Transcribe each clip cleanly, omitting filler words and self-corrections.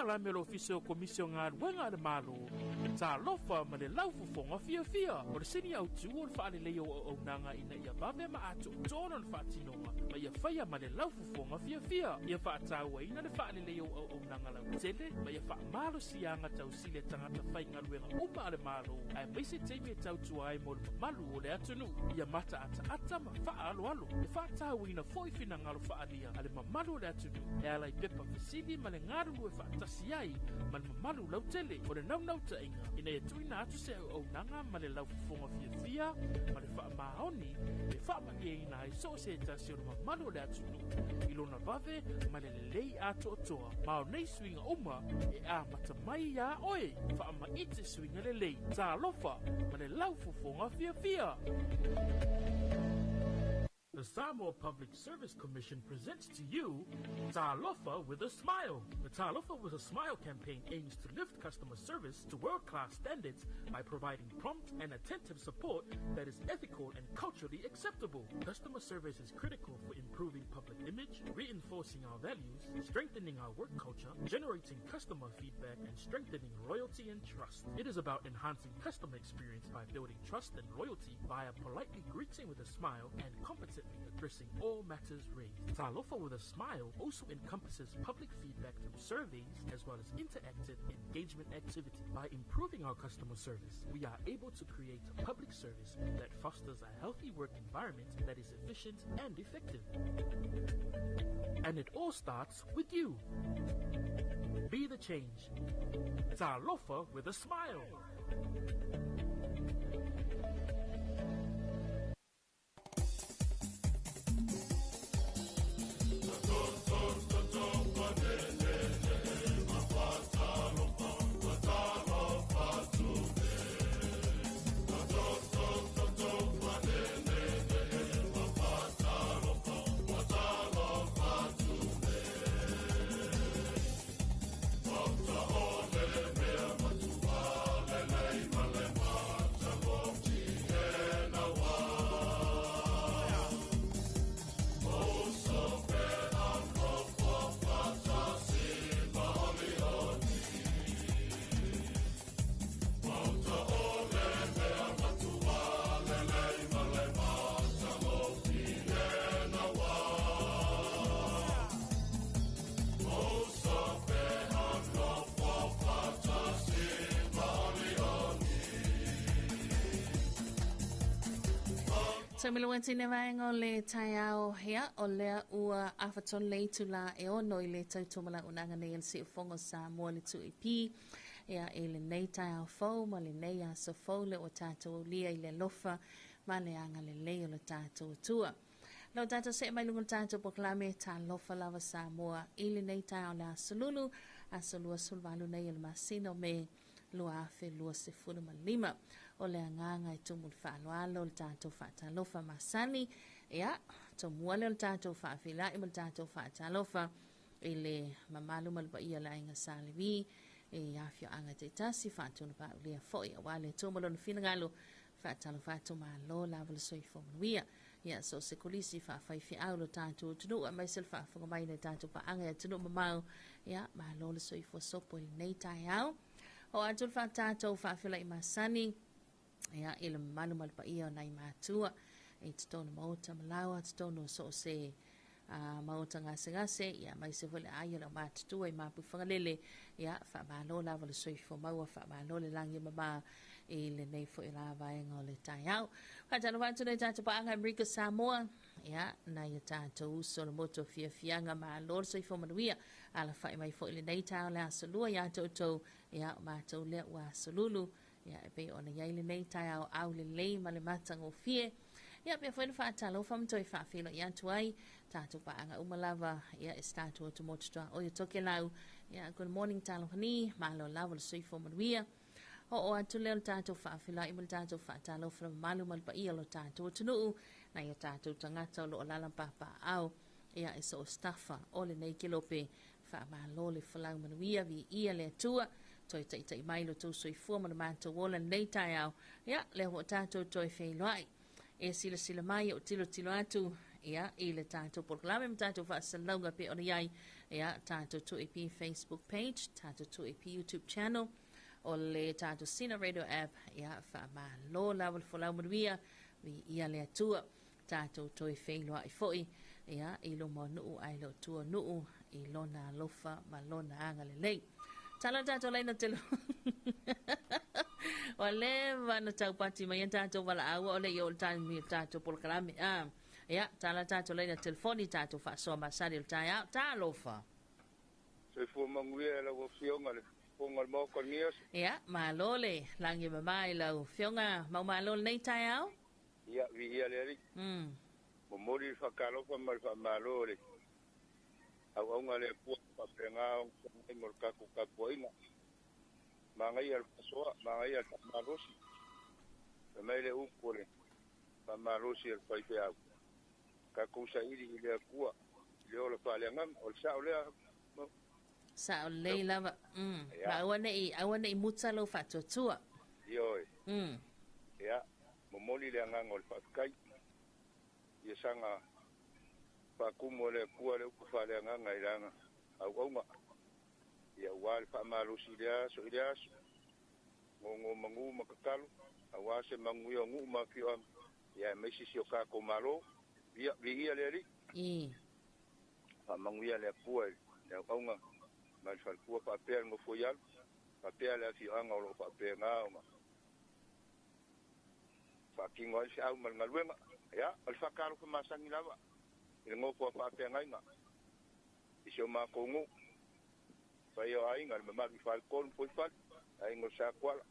la melo officio commissionga wenga de malo. Talofa ma le laufu fonga fia. O le sini au tuol fa le leo o nanga ina ia bave ma ato tono le fatinonga. Ma ia faya ma le laufu fonga fia. Ia fa atawa ina le fa le leo o nanga la tele. Ma ia fa malo sianga tau sile tangata fainga luenga uma le malo. Ai maise teime tau tuai mo le malu o le atunu. Ia mata ata ma fa alo. Ia fa atawa ina foi fina ngalo fa alia. Ale ma malu le atunu. E ala i pepa fisili ma le ngaru e fa atasiai. Ma le malu lau tele. O le nau ta inga. Ina ia tuina atu se au nanga ma le lau fonga fia. Ma le fa maoni. Le fa ma ia ina ai so se tasi o le ma malu le atunu. Ilona vave ma le lei ato otoa. Ma o nei swinga uma e a matamai ya oe. Fa ma ite swinga le lei. Talofa ma le lau fonga fia. The Samoa Public Service Commission presents to you Talofa with a Smile. The Talofa with a Smile campaign aims to lift customer service to world-class standards by providing prompt and attentive support that is ethical and culturally acceptable. Customer service is critical for improving public image, reinforcing our values, strengthening our work culture, generating customer feedback, and strengthening loyalty and trust. It is about enhancing customer experience by building trust and loyalty via politely greeting with a smile and competently addressing all matters raised. Talofa with a Smile also encompasses public feedback through surveys as well as interactive engagement activity. By improving our customer service, we are able to create a public service that fosters a healthy work environment that is efficient and effective. And it all starts with you. Be the change. Talofa with a Smile. So miluensi nevaengo le taiao hea o lea ua afaton le tula e ono i le tautumala unanga nei si ufongo Samoa le tu ipi ea e le nei taiao fau ma le nei a so fau le o tatou lia i le lofa ma le anga le lei o le tatou tua. Lo tatou se mai lungo tatou poklame ta lofa lava Samoa i le nei taiao le asolulu asolua sulvalu nei il masino me lua afe lua se funu malima o le anganga i tumu le whaaloalo le tātou whaatalofa masani ea tomua le tātou whaafila i mo le tātou whaatalofa i le mamalu malpa ia la inga salivi e afio anga te tasi whaatuna pa ulia foi a wale tumalo na finagalo whaatalofa atu malo lava le soifo manuia ia so se kulisi whaafaifi au le tātou tunu a maisel whaafunga mai le tātou pa anga tunu mamau ia malo le soifo sopo i nei tai au o atul fa tātou whaafila i masani ia ele malu malpa ia nai mātua e tonu mauta malawa tonu so se mauta ngase ia mai se vole aia la mātua i mapu whangalele ia wha malo lava le soifo maua wha malo le langi mama i le nei fo i la vaenga o le tai au whatalo watu nei tātou pa anga Amerika Samoa ia nai a tātou uso le moto fianga malo le soifo manuia ala wha mai fo i le nei tau le asolua ia tautou ia mātou lea ua asolulu ia e pe ona iai le nei tai au le lei ma le matanga o fie ia pe foi fa talo fam toi fa filo ia tuai tatu pa anga umalava ia estatu to moto o toke lau ia good morning talo hani malo lava sui fo manuia o atu le tatu fa filo i mul tatu fa talo from malu mal pa ia lo tatu tunu na ia tatu tangata lo lala papa au ia eso staffa o le nei kilope fa malo le flau manuia vi ia le tua toi tai mai lo tu sui fo man manto wola nei tai au ia le ho tatu toi fe loai e sila mai o tilo atu ia i le tātou porklame mtātou whaasalauga pe o iai ia tātou tuipi Facebook page, tātou tuipi YouTube channel, o le tātou Sina Radio app, ia whaamalo lawa le whalau manuia, vi ia le atua, tātou toi whenua I foi, ia ilo mo nuu ai lo tua nuu, I lona lofa ma lona anga le lei. Tala tātou leina telo. O le wana tau pati mai tātou wala awa o le I o le tātou polkarami. Ia, tala tātou leina telefoni tātou whaasoa masari o tai au, talofa. Se fu manguia la wo fionga le fonga mo ko nias. Ia, malole, langi mamai lau fionga mau malole nei tai au? Ia, vi ia le ri. Mo mori whakalofa mai malole. Au aunga le pua papenga o ngor kaku ina. Mangai al pasoa, mangai al marosi. Mai le ukole. Pa marosi al paipe au. Kaku sairi le akua. Le ola pale ngam, ol sa ole sa o lei lava. Ma awane I mutsa lo whatotua. Ioi. Ia, momoli le angang ol whakai. Ia sanga whakumo le kua le uku whale angang ai ranga. Au aunga. Ia wale whaamarusi le aso I le aso. Ngongo mangu makakalu. Awase mangu ia ngu mafio am. Ia meisi si o kako malo. Ia vi ia le ri. Whamangu ia le kua. Ia aunga. Mai whalkua whapea ngo foialu. Whapea le afi anga o lo whapea ngā o ma. Whakingo ai si au maluenga. Ia, al whakaro ka masangi lawa. I ngō whapea ngai ngā. I seo mā kongu. Whai o ainga, ma maki whalkonu poi whali. La ingo sa kuala.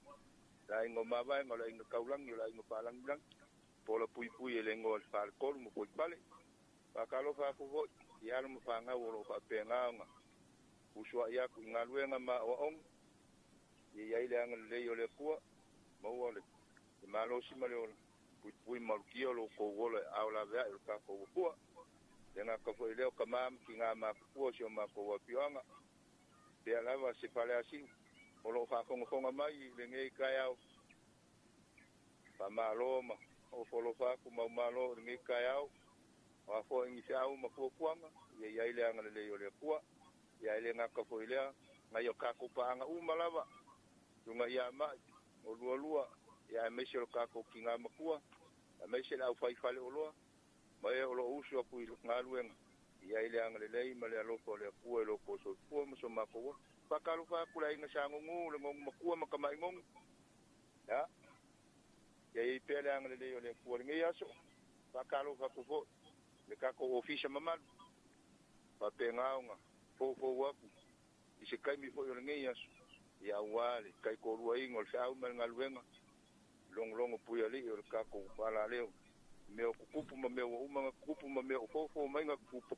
La ingo mawaenga, la ingo kaulangi, la ingo palangilangi. Pola pui le ingo al whalkonu mo poi whali. Whakalo whakuvoi. I alo mo whangau o lo whapea ngā o ngā. Usua ia ku ngaluenga ma o ong. Ia ile anga le o le kua. Mau ole. E malo si ma le ole. Pui marukia lo ko wole au la vea il ka ko kua. Denga ka fo ileo ka mam ki ngā ma kua si o ma ko wapianga. Pea lava se pale asi. O lo whakonga mai le ngei kai au. Pa malo ma. O folo whaku mau malo le ngei kai au. O a fo ingi se au ma kua kuanga. Ia ile anga le o le kua. Ia ele ngaka fo ilea, ngai o kako paanga umalawa. Tunga ia mai, o lua, ia meise o kako ki ngā makua, ia meise au whaifale o loa, mai o lo usu apu I ngā luenga. Ia ele anga le lei, ma le aloko le akua e loko so pua, ma so mako. Whakalu whakula inga sa ngongu, le ngongu makua makamai ngongu. Ia, ia I pele anga le lei o le akua le ngai aso. Whakalu whakufo, le kako ofisa mamalu. Whape ngaunga. Fofo wapu. I se kai mi fo yo ngei aso. Ia wale. Kai korua ingo. Le au mal ngaluenga. Longo puya li. O le kako wala leo. Meo kukupu ma meo umanga kukupu ma meo fofo mainga kukupu.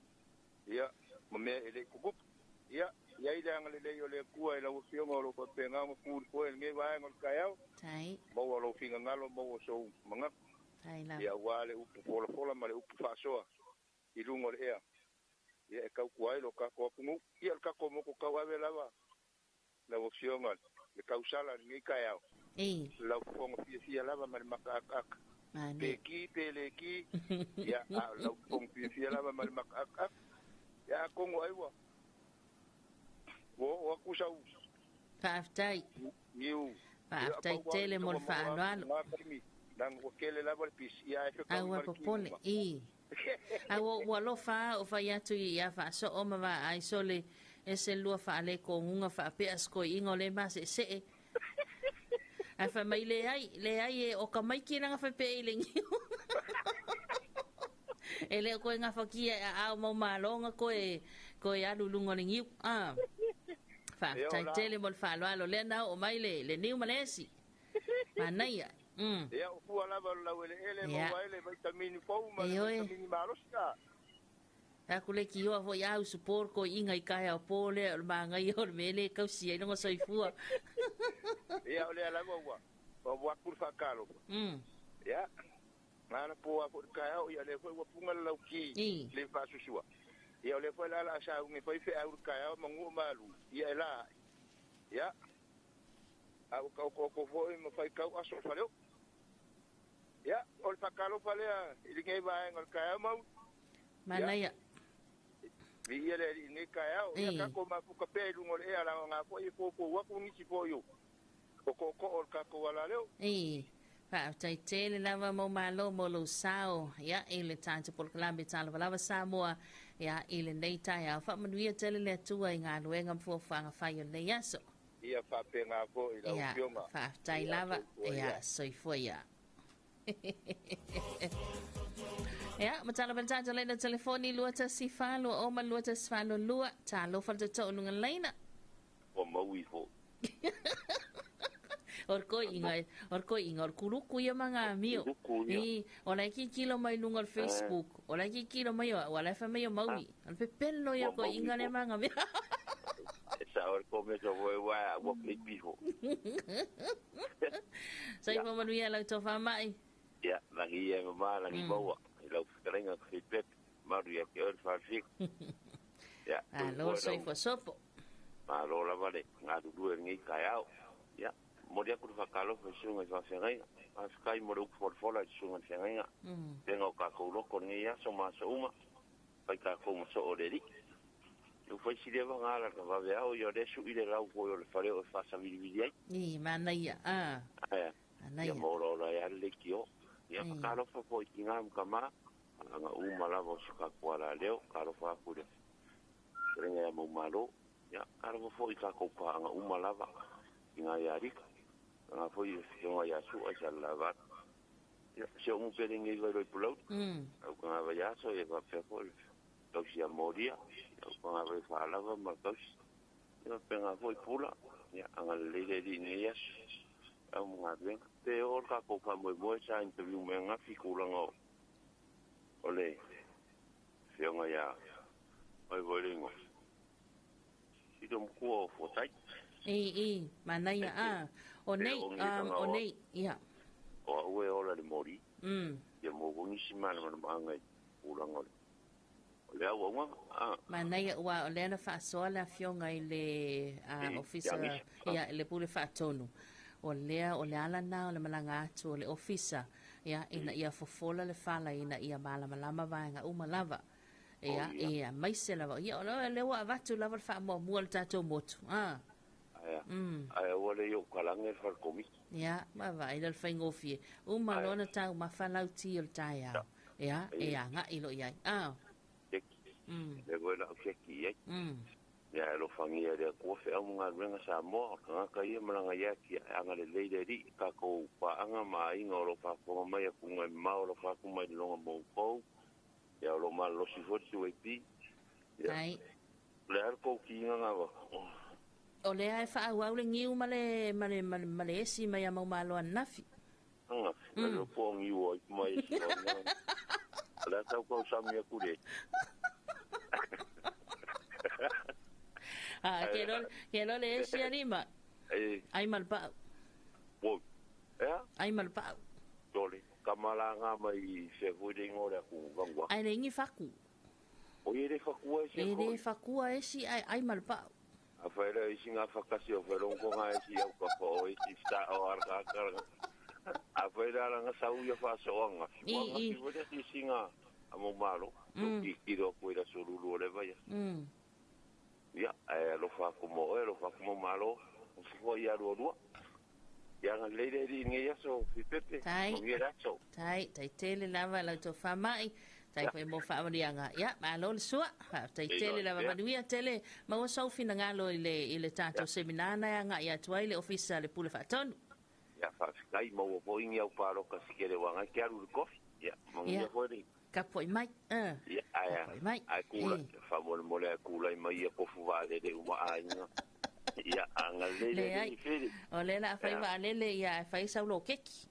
Ia. Ma mea ele kukupu. Ia. Ia ida anga le leo le kua. Ila ufionga o lo papenga. Ma kuri koe. Ngei waenga le kaiao. Tai. Maua lo finga ngalo. Maua so manga. Tai la. Ia wale upu fola ma le upu fasoa. I lungo le ea. Ia e kau kuai lo kako apungu. Ia le kako moko kau awe lawa. La wafionga. Le kau sala ngai kai au. La ufonga fia lava ma le maka-ak-ak. Peki, peleki. Ia la ufonga fia lava ma le maka-ak-ak. Ia kongo aiwa. Wo akusau. Whaaftai. Niu. Whaaftai tele mo le whaanoalo. Nang wakele lava le pisi. Ia e whekau aua popole. Awa walofa o fai atu I a wha so o mawa ai sole e se lua wha ale ko ngunga wha pea skoi ingo le mas e se e. A wha mai le ai e o ka mai ki ranga wha pea I le ngiu. E leo koe ngā whakia a au mau malonga koe alulunga le ngiu. Wha taitele mo le wha aloalo le nao o mai le niu malesi. Whanai Ia o fua lava lau ele mau ele vitamini fou ma vitamini maroska. Aku le ki oa foi au support ko inga I kai au pole o mangai o mele kausi ai no soifua. Ia ole ala wa. Wa kur fa kalo. Ia. Mana po a por kai au ia le foi wa punga lau ki le fa susua. Ia ole foi la sa un foi fe au kai au mangu malu. Ia la. Ia. Au ko foi mo fai kau aso faleo. Ya, ol pakalo palea, ilingai bae ngol kaya mau. Mana ya? Mi ia le ni ka au ia ka ko ma fuka pe lungo le ala nga po i po wa ku ni si po yo. Ko ka ko ala leo. Fa tai tele lava mo malo mo lo sao ya ele tanto por klambi TALOFA Samoa ya ele nei tai fa manuia tele le tua nga luenga fo fanga fa yo le yaso. Ia fa pe nga po i la pionga. Fa tai lava ya soi foi ya. Ya, matala bantata le na telefoni luata si falo o ma luata si falo lua TALOFA te to nunga leina. O maui fo. Orko inga kuruku ya mga mio. Ola ki kilo mai lunga Facebook. Ola ki kilo mai wala fa mai maui. Al pe pello ya ko inga le mga mio. Sa orko me so wa play bifo. Sai fa manuia la to fa mai. Ya, lagi ya mama lagi bawa. Lau sekarang feedback maru ya ke or fik. Ya. Alo sai fa sopo. Alo la vale. Ngadu dua ngi kayau. Ya. Modia ku fa kalo fa sunga fa sengai. Askai modu for sunga sengai. Tengo ka ko lo kon ngi ya so ma so uma. Pai ka ko so oreri. Eu foi se leva ngala ka va vea o yo de su ile lau ko yo le fare o fa sa vidi. Ni manaia. Ya. Ya moro la ya le kio. Ya kalo fa po ingam kama anga umala vo ska kwala leo kalo fa kule renga mo malo ya kalo fo ika ko pa anga umala va inga ya rik anga fo yo ya su a lava ya se un peling i lo pulo au ka va ya so e va fe fo lo sia moria au ka va fa lava ma tos ya penga fo pula ya anga le di ni ya au mga ben te or ka ko fa mo sa interview me nga fikulango ole fianga ya ai volingo sidom ko fo tai manaya onei ya o we ola de mori ya mo bungi simana ma ngai ulango ole awa manaya wa ole na fa sola fianga ile officer ya le pule fa tonu ole ala na ole malanga atu ole officer ya ina ia fofola le fala ina ia malama vaenga lava ia mai se lava ia le wa vatu lava fa mo le tato motu ai wale yo kalange far komi ya ma vai le faingofi lona tau ma falau ti o taia ya nga ilo ia le gola keki ya lo fangia de ko fe nga renga Samoa ka ia malanga ya ki anga le leideri ka ko pa anga mai ngoro pa ko mai ku ngai mau lo fa ku mai longa mo ko ya lo mal lo si fo tu epi ai le ar ko ki nga ba o le ai fa wa le ngiu male si mai mau malo nafi lo po ngiu o mai si la ta ko samia ku de quiero le ese anima ai malpa wo ai malpa dole kamala nga mai se fude ngora ku gangwa ai nengi faku o ire faku ese ai malpa a fere isi nga fakasio fere ko nga isi au ka po isi sta o arka a fere ala nga sau ya fa so nga i wo de isi nga amo malo ki do ko ira solulu le vaya ya lo fa como malo fo ya lo ya le di ni ya so pepe tai tele lava la to fa mai tai fa mo fa dia nga ya malo so tai tele lava maduia tele ma o so fina ngalo ile tato seminana ya nga ya tuai le officer le pule fa ton ya fa kai mo po inga o paro ka sikere wanga kiaru kofi ya mo ya fo kapoi mai mai akula fa mole akula mai ko fuva de uma anga ya anga le ole la fa va le ya fa sa lo keki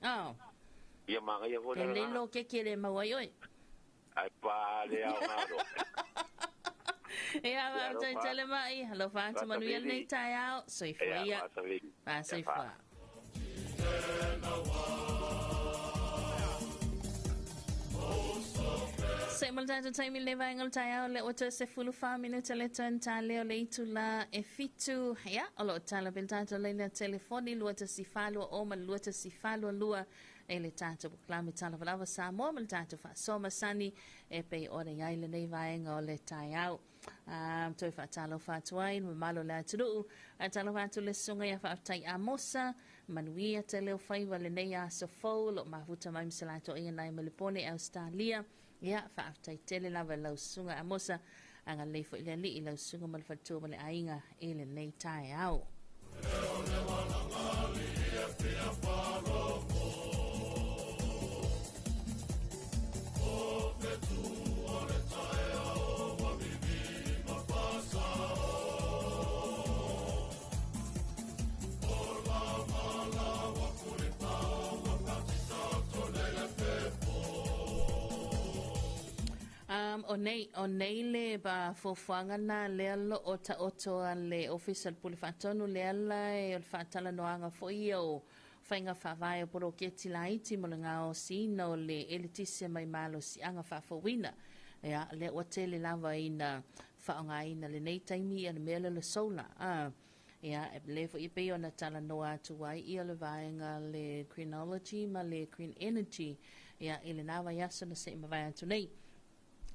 ya ma ya vo le lo keki le ma wai oi ai pa le amaro ya va tele mai lo fa tu manuel nei tai ao soi foi ya pa soi foi Se multatu taimi le vaingal taya le oto se fulu fa minuta le tanta leo le itula e fitu ya olo tala bentata le na telefoni luata sifalo o ma luata sifalo lua e le tata buklami TALOFA Samoa multatu fa soma sani e pe ore ngai le nei vaingal le taya Toi whaatalofa atu ai, malo le aturu, atalofa atu le sunga ia whaatai a mosa, manuia te leo whaiwa le nei a sofou, lo mahuta mai misalato ia nai malipone Australia, ia whaatai tele lava lau sunga a mosa, anga leifo ilia li i lau sunga malfatua male ainga ele nei tae au. O nei le ba fofuanga na le alo o ta oto a le official puli whaatonu le ala e o le whaatala noanga fo i o whainga whawai o poro keti la iti mo le ngā o si no le elitisia mai malo si anga whawhawina ia le o te le lava ina whaonga ina le nei taimi ana mele le sola ia e le fo i pe o na tala noa atu wai i le vaenga le greenology ma le green energy ia i le nawa yasa na se ima vai atu nei.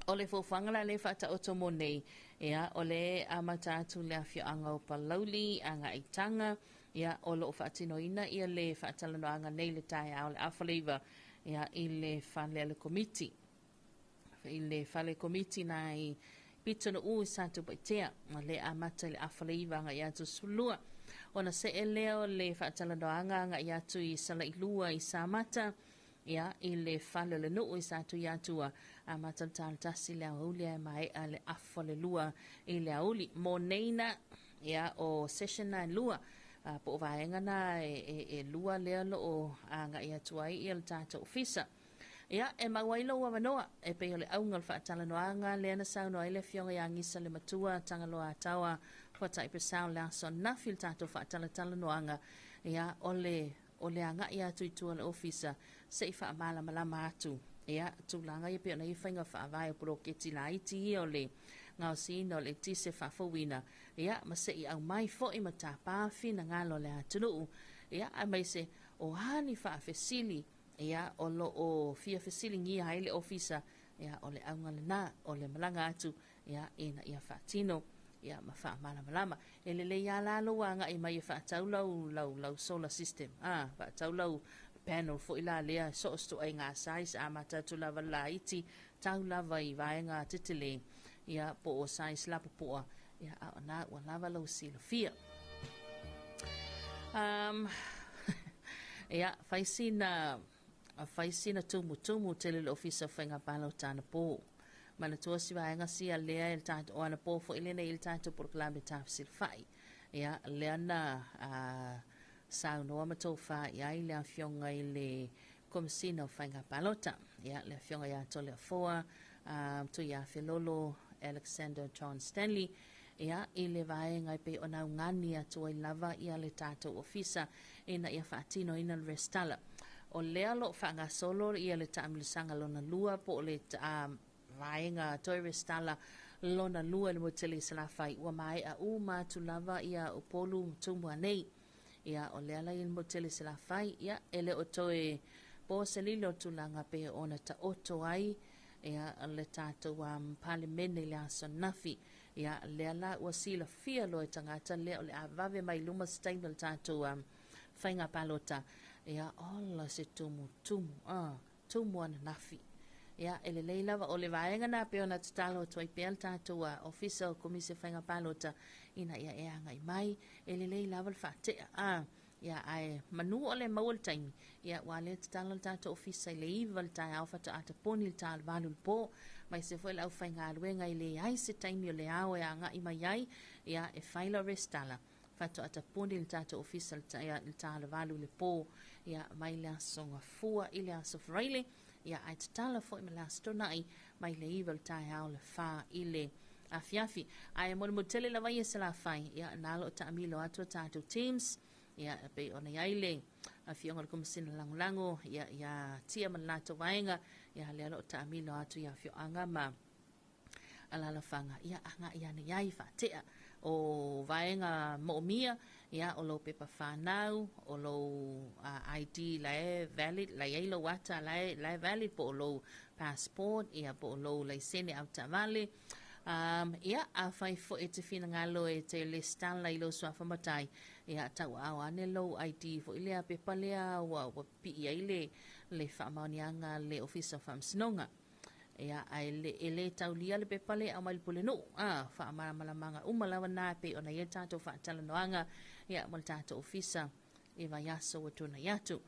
O le fofanga le whata oto mo nei, ia, o le amata atu le awhio anga o palauli, anga i tanga, ia, o lo whaatino ina, ia le whaatalano anga nei le tae au le awhaliva, ia, i le whale le komiti. I le whale komiti na i pitona ui sātu baitea, ma le amata le awhaliva anga i atu sulua. O na se e leo le whaatalano anga i atu i sala i lua i Samata, ia i le whale le nuu i sātu i atua a matantal tasi le auli e mai a le afo le lua i le auli. Mō neina ia o session na lua po vaenga na e lua lea lo o anga i atua i le tata ofisa. Ia e mawailo wa manoa e peo le aunga le whaatala noanga le ana sau noa i le fionga i angisa le matua tangaloa atawa whatai presau le aso nafi le tata whaatala tala noanga ia o le anga i atu i tua le ofisa se i wha mala malama atu. Ia, tūlanga i pia na i whainga whaavai o puro keti la iti i o le ngau sino le tise whawhawina. Ia, ma se i au mai fo i ma tā pāwhi na ngalo le atunu. Ia, a mai se o hani whaafesili. Ia, o lo o fia fesili ngi hai le ofisa. Ia, o le aunga le nā, o le malanga atu. Ia, ina ia whaatino. Ia, ma wha mala malama. E le ia lalo wanga i mai i whaatau lau solar system. Whaatau lau panel fo ila lea so sto ai ngā size a mata tu lava la iti tau lava i vaenga titile ia po o size lapa poa ia a na wa lava lau sila fia ia faisina tumu tele le ofisa whainga palo tana po mana tua si vaenga si a lea il tata o ana po fo ilene il tata por klabe tafsil fai ia lea na sau noa matofa ia i le awhionga i le komisina o whainga palota. Ia le awhionga ia tole a foa, tu ia Filolo Alexander John Stanley. Ia i le vaenga i pe o nau ngani atu ai lava ia le tātou ofisa ina ia whaatino ina le restala. O lea lo whaanga solo ia le taamilisanga lona lua po le vaenga toi restala lona lua le motele salafai ua mai a umatu lava ia upolu tumua nei. Ia o le ala il motele se la fai ia ele o toe po se lilo tulanga pe ona ta oto ai ia le tato parliamene le aso nafi ia le ala ua sila fia lo tangata le o le avave mai luma stein le tato whainga palota ia ola se tumu ana nafi ia ele leilava o le vaenga na pe ona tatalo toi pe al tato official komise whainga palota ina ia e anga i mai ele leilava le whaatea ia ai manu o le maul taimi ia wale tatalo le tato ofisa i le iwa le tai au fata ata poni le tal valu le po mai se foi lau whainga aluenga i le ai se taimi o le ao e anga i mai ai ia e whaila restala fata ata poni le tato ofisa le tal valu le po ia mai le asonga fua i le aso fraile ia ai tatala foi me la stonai mai le iwa le tai au le wha i le afiafi ai mo tele la vai se la fai ia nalo ta amilo atu tato teams ia pe ona yaile a fionga como sin lango ia tia malato vaenga ia le lo ta amilo atu ia fio anga ma ala la fanga ia anga ia ni yai fatea o vaenga momia ia o lo pepa fanau o lo ID la valid la yelo wata la valid po lo passport ia po lo license auta vale Ia a fai fo e te fina ngalo e te le stala I lo sua whamatai. Ia tau awa ane low ID fo ilea pe palea wa pi ia le whamaonianga le ofisa whamsinonga. Ia ai le tau lia le pe pale a mai pole no. Whamamalamanga umalawa nā pe ona ia tātou whaatala noanga. Ia mal tātou ofisa e vai aso wa tuna iatu.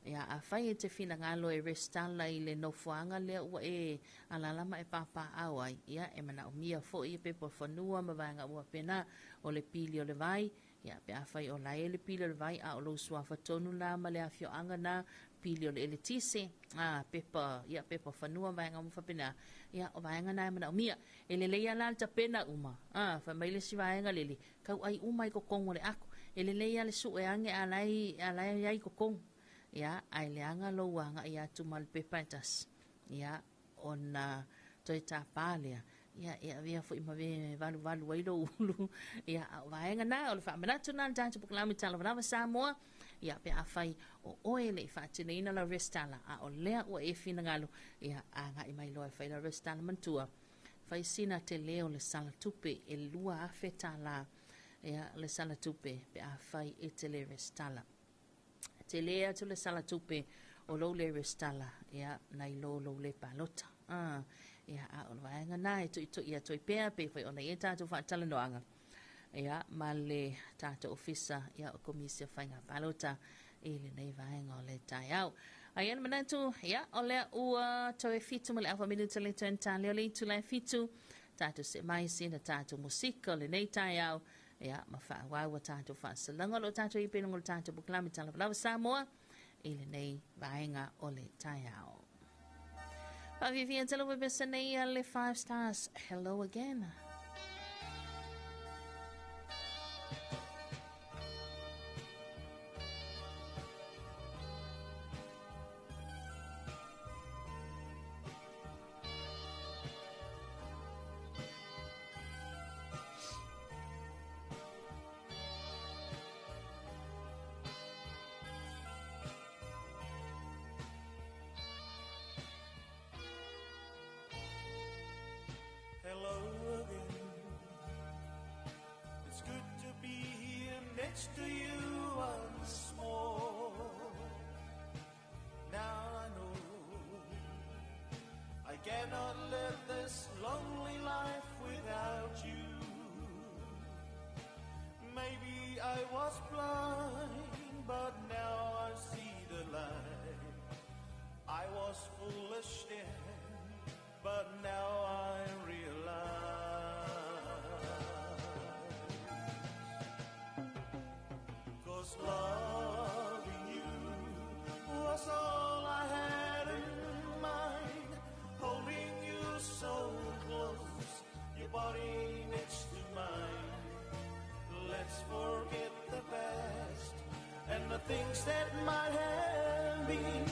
Ia a fai e te fina ngalo e restala I le nofuanga lea ua e alalama e papa awai. Ia e mana o mia fo I pe po whanua ma vanga ua pena o le pili o le vai. Ia pe a fai o la e le pili o le vai a o lo sua whatonu la ma le a fio anga na pili o le elitise. Pepa whanua vanga mufa pena. Ia o vanga na e mana o mia. E le leia la ta pena uma. Fa maile si vanga lele. Kau ai umai ko kongo le ako. E le leia le su e ange alai ai ko kongo. Ia ai leanga lo wanga ia tu mal pepatas ia ona toi tapalea ia via fo ima ve valu wailo ulu ia vaenga na o le fa manatu na tante proklami TALOFA Samoa ia pe afai o oele fa tine ina la restala a o lea o e fina ngalo ia anga I mai lo fa la restala mantua fai sina te leo le sala tupe e lua afeta la ia le sala tupe pe afai e te le restala te lea tu le sala tupe o lo le restala ia nai lo le palota ia a o vaenga na e tu ia toi pea pe foi ona ia tātou whaatala noanga ia ma le tātou ofisa ia o komisia whainga palota e le nei vaenga o le tai au ai ana manatu ia o lea ua toe fitu ma le awa minuta le tuen tali o le itu le fitu tātou se mai sina tātou musika o le nei tai au ia ma fa wa tātou fa salanga lo tātou I penongo lo tātou buklami TALOFA Samoa I le nei vaenga o le tai au. Pa vivia talo we besa nei le 5 stars. Hello again. Hello again. It's good to be here next to you once more. Now I know I cannot live this lonely life without you. Maybe I was blind, but now I see the light. I was foolish then, but now I realize. 'Cause loving you was all I had in mind. Holding you so close, your body next to mine. Let's forget the past and the things that might have been.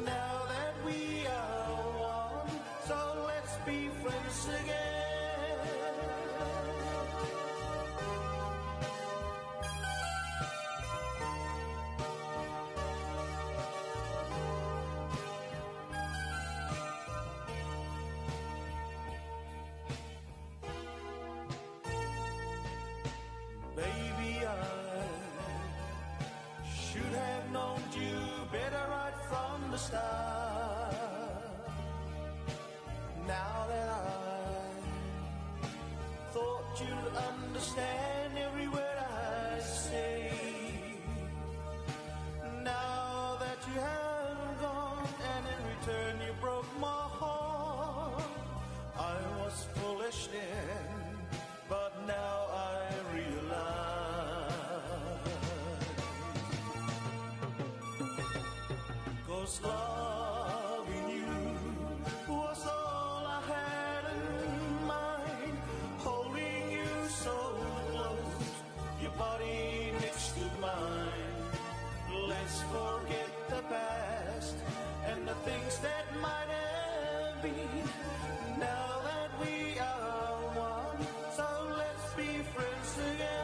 Now that we are one, so let's be friends again. Baby, I should have known you better right from the start. Now that I thought you'd understand every word I say. Now that you have gone and in return you broke my heart. I was foolish then, but now I realize. 'Cause loving you was all I had in mind. Holding you so close, your body next to mine. Let's forget the past and the things that might have been. Now that we are one, so let's be friends again.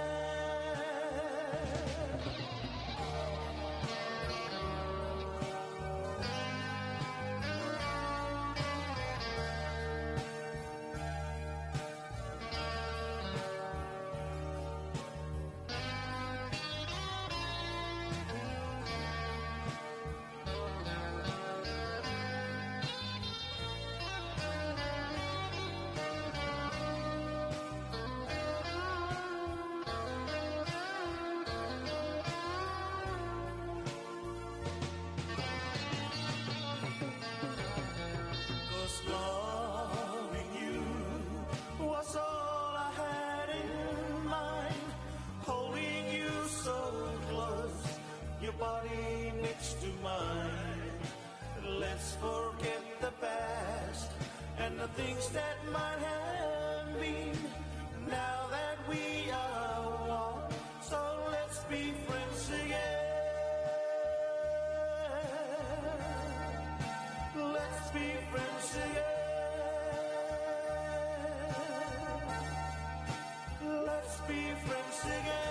your body next to mine. Let's forget the past and the things that might have been. Now that we are one, so let's be friends again. Let's be friends again. Let's be friends again.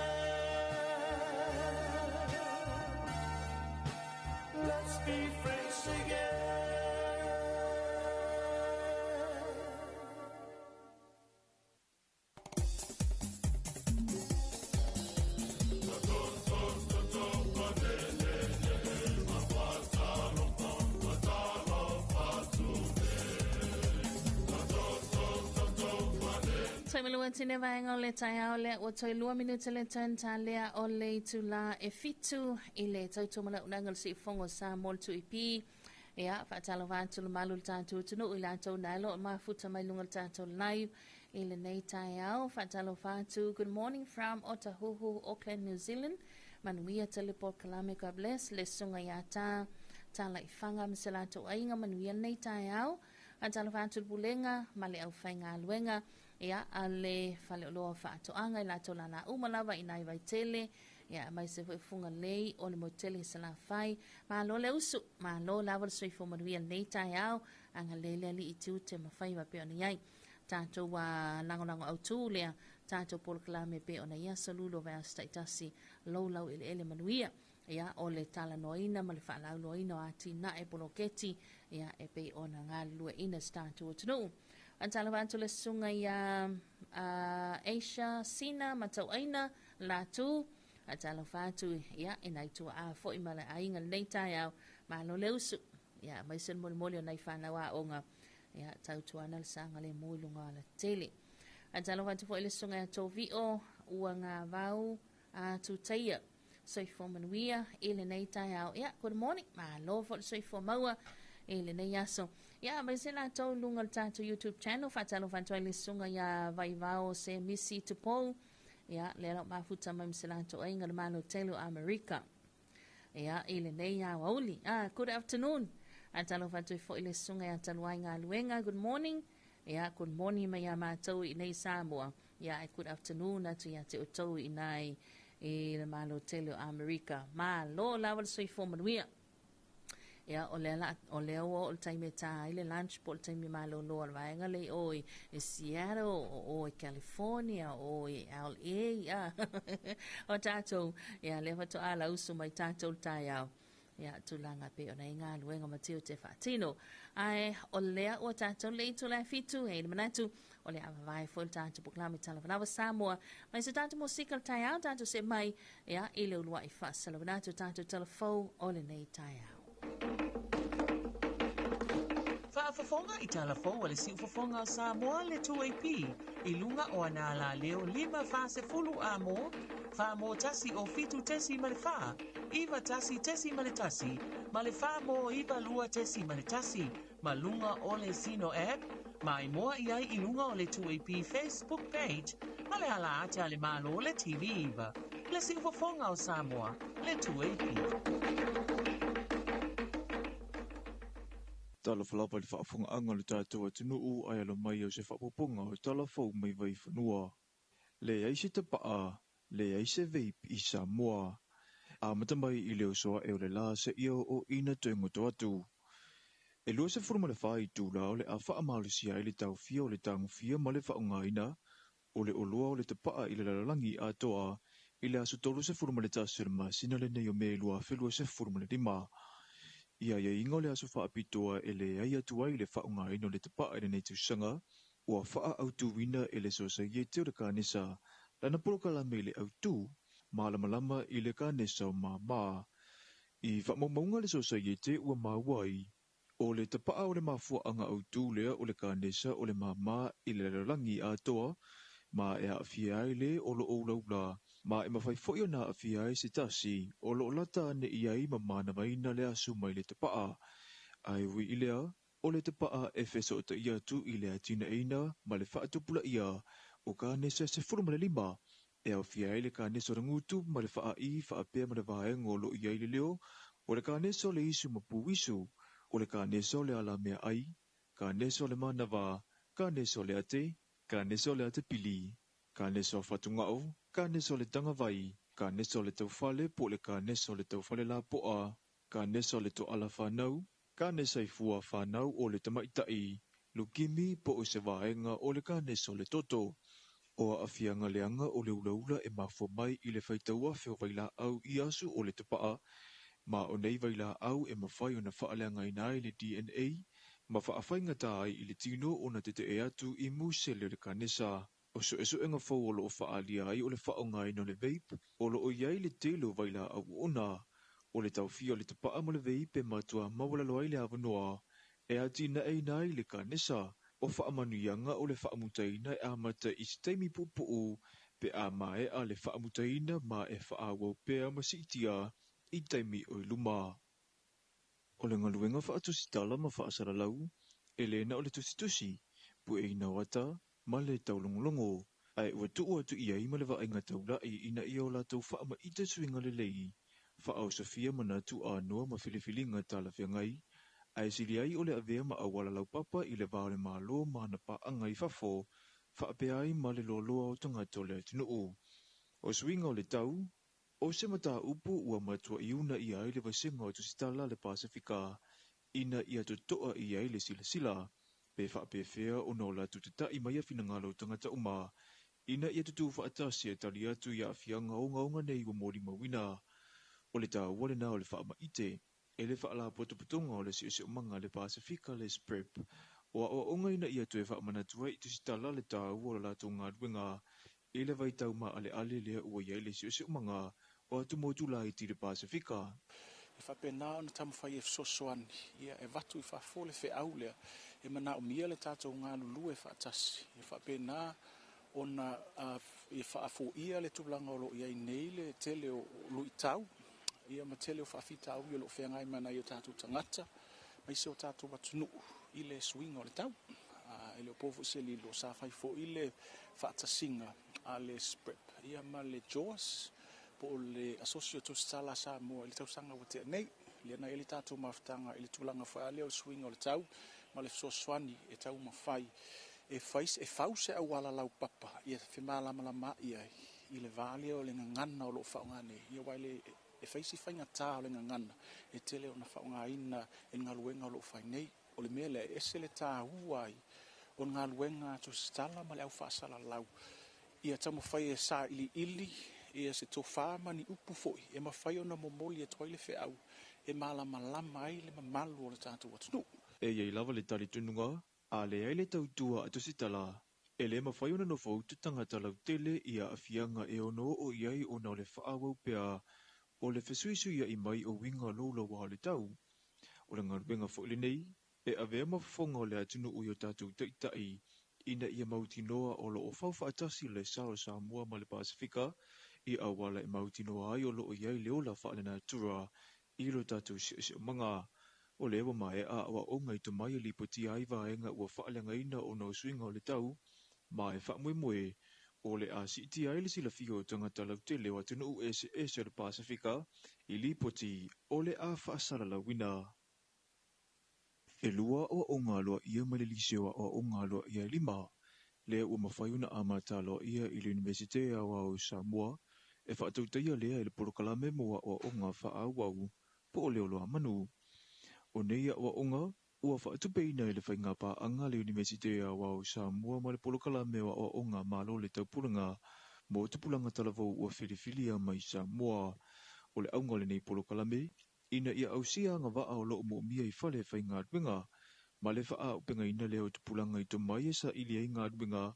Let's be friends again. Taimilua tine vaenga o le taia o le o toi 2 minuta le turn ta lea o le tula e fitu i le tautomala unangal si fongo sa mol tu ipi ia whaatalo vātulu malu le tātou tunu i lātou nailo o mafuta mai lunga le tātou live i le nei taia o whaatalo vātu. Good morning from Otahuhu, Auckland, New Zealand. Manuia teleport kalame ka bless le sunga ia tā la i whanga mse lātou ainga manuia nei taia o atalo vātulu bulenga male au whainga aluenga. Ia ale fale loa whaatoanga i lato lana umalawa i nai vaitele. Ia mai se funga lei o le motele sa la whai. Ma lo le usu, ma lo lawa le soifo manuia nei tai au. Anga lele li i tiu te mawhai wa pe ona iai. Tātou wa langonango au tū lea. Tātou polkala me pe ona ia salulo vea staitasi lau ele manuia. Ia o le tala noina ma le whaalau noina o ati na e poloketi. Ia e pe ona ngā lua ina tātou o tunu. Antala vantu le sunga ia Asia Sina matau aina latu atala fatu ia ina tu a fo imala ainga leita ia malo leusu ia mai sen mol nei fana wa onga ia tau tu ana sanga le mulunga la tele atala vantu fo le sunga ia tovio uanga vau a tu taia so for manuia ile neita ia good morning malo fo so for maua ile nei aso. Ya, mai se la tau lunga tātou YouTube channel, whatalo whantua le sunga ya vaivao se misi tupo. Ya, lera mafuta mai se la tau ainga le malo telu Amerika. Ya, ile nei ya wauli. Good afternoon. Atalo whantua fo ile sunga ya taluainga aluenga, good morning. Ya, good morning mai ya mātou i nei Samoa. Ya, good afternoon atu ya te o tau i nei le malo telu Amerika. Ma lo lawal soi fo manuia. Ya o le o taime ta ile lunch po taime malo lo vaenga le o i Seattle o i California o i LA ya o tato ya le fato ala usu mai tato taia ya tulanga pe ona inga luenga mateo te fatino ai o le o tato le to la fitu e manatu o le avai fo tato proclame TALOFA SAMOA mai se tato musical taia tato se mai ya ile ulwa i fa salvanato tato telefo o le nei taia. Whaafafonga i talafo wale si ufafonga o Samoa le 2AP i lunga o anala leo 5 fase fulu amo wha mo tasi o fitu tesi male wha iwa tasi tesi male tasi male wha mo iwa lua tesi male tasi ma lunga o le Sino app ma i moa i ai i lunga o le 2AP Facebook page male ala ate ale malo le TV iwa le si ufafonga o Samoa le 2AP. Talofa lapa le whaafunga le tātou atunuu ai alo mai au se whaapoponga o talafo mai vai whanua. Le aise te paa, le aise veip i Samoa. A matamai i leo soa e o le la se ia o ina tuengoto atu. E lua se furuma le whai tū lao le a whaamalusia i le tau fia o le tangu fia ma le whaunga ina, o le olua o le te paa i le lalangi a toa, i le asu tolu se furuma le tasu le masina le nei o me lua whelua se furuma le lima. Ia ingo le aso whaapitoa e le ai atua i le whaunga ino le te paa i le nei tusanga, ua wha autu wina e le sosa i e teo le kānesa, lana poloka la me le autu, malamalama i le kānesa o mā. I whaamaunga le sosa i e te ua mawai, o le te paa o le mafua anga autu lea o le kānesa o le mā i le lalangi a toa, ma e a fiai le o lo oulaula, ma e mawhai foi o na a fiai se tasi, o lo lata ne iai ma mana maina le asu mai le te paa. Ai ui ilea, o le te paa e feso o ta ia tu i le atina eina, ma le whaatupula ia, o ka nesa se furuma le lima, E au fia ele ka neso rangutu ma le faa I faa pia ma le vae ngolo I le leo, o le ka neso le isu ma puisu, o le ka neso le ala mea ai, ka neso le mana va, ka neso le ate, ka neso le ate pili, ka neso fatungao, ka neso le tanga vai, ka neso le taufale po le ka neso le taufale la poa, ka neso le to ala whanau, ka neso I fua whanau o le tamaitai, lukimi po o se vaenga o le ka neso le toto. O a afianga leanga o le ulaula e mafo mai I le whaitaua whio waila au I asu o le tupaa, ma o nei waila au e mawhai o na whaaleanga ina I le DNA, ma whaawhainga tai I le tino o na tete e atu I musele le kanesa. O so eso enga fau o lo o whaalia ai o le whaonga ino le vape, o lo o iai le telo waila au ona, o le tauwhia o le tupaa mo le vape e matua mawala loai le avanoa, e ati na e nai le kanesa, o whaamanuianga o le whaamutaina e amata I steimi pupu pe a mae a le whaamutaina ma e whaawau pea masitia I taimi o luma. O le ngaluenga whaatusitala ma whaasaralau, e lena o le tusitusi, pu e ina wata, ma le taulongolongo, ai ua tuu atu ia I ma le vaenga taula I ina ia o la tau whaama ita suinga le lei, whaau Sofia manatu a noa ma filifilinga tala whiangai, ai sili ai o le avea ma awala lau papa I le vāle mālo ma na pa angai fafo, whaapea ai ma le loloa o tangata o le atinuu. O swinga o le tau, o se mata upu ua matua iuna I ai le vasenga o tusitala le Pasifika, ina ia totoa I ai le sila, pe whaapewhea o no la tutata I mai a finangalo tangata uma, ina ia tutu whaatasi e tali atu ia afianga o ngaunga nei wa mori mawina, o le tau wale na o le whaama ite, e le whaala potopotonga o le si umanga le Pasifika le SPREP, o a onga ina ia tue whaamanatua I tusitala le tau o la tonga duenga, e le vai tau ma ale lea ua iai le si umanga, o atu motu la I le Pasifika. E whapena o na tamu whai e fsosoani, ia e watu I whafole whe au lea, e mana o mia le tātou ngā lulu e whaatasi, e whapena o na e whaafo ia le tūlanga o lo iai nei le tele o lui tau, ia ma tele o whaafita au i o lo whengai mana I o tātou tangata, mai se o tātou watunu I le swinga o le tau, e le o pofu se li lo sa whai fo I le whaatasinga a le SPREP, ia ma le JOAS, po le asosio Tala Samoa I le tausanga wa te nei, le na ele tātou mawhtanga I le tūlanga whai leo swinga o le tau, ma le fsoswani e tau mawhai, e fais e fause au wala lau papa, ia whemalama ia I le vale o le ngangana o lo whaongane, ia waile e faisi whainga tā o le ngangana, e tele o na whaonga ina e ngaluenga o lo whai nei, o le mele e se le tā huai, o ngaluenga tusitala ma le au whaasala lau, ia tamu whai e sa ili, ia se tō whaamani upu foi, e mawhai o na momoli e toile whe au, e malama ai le mamalu o le tātou atunu. E iei lava le tali tununga, a le ai le tautua a tusitala, e le mawhai ona no fau tangata lau tele ia afianga e ono o iai o na le whaawau pea o le fesuisu ia I mai o winga lola wa le tau. O le ngaruenga fo le nei, e avea mafonga o le atunu o yo tātou taitai, ina ia mautinoa o lo o fau whaatasi le Sao Samoa ma le Pasifika, I awala e mautinoa ai o lo o iai leola whaale na tura, I lo tātou si manga, o le ewa mai a awa o ngai to mai li poti ai vaenga ua whaalenga ina o no swinga o le tau, mai whaamue o le a siti ai le sila fio tangata lau te leo atunu u ese le Pasifika, I li poti o le a whaasara la wina. E lua o ngā loa ia ma le lisewa o ngā loa ia lima, lea ua mawhaiuna a mātalo ia I le Universite a o Samoa, e whaatautia lea I le porokalame moa o ngā whaawau, po o leo loa manu. O neia o onga, ua whaatupe ina I le whainga pa anga le Universite a o Samoa ma le porokalame o ngā malo le taupulanga, mo tupulanga talavou ua whirifilia mai Samoa, o le aunga le nei porokalame, ina ia ausia ngā waa o loo mo mia I whale whainga duenga, ma le wha upenga ina leo tupulanga I to mai esa ili ai ngā duenga,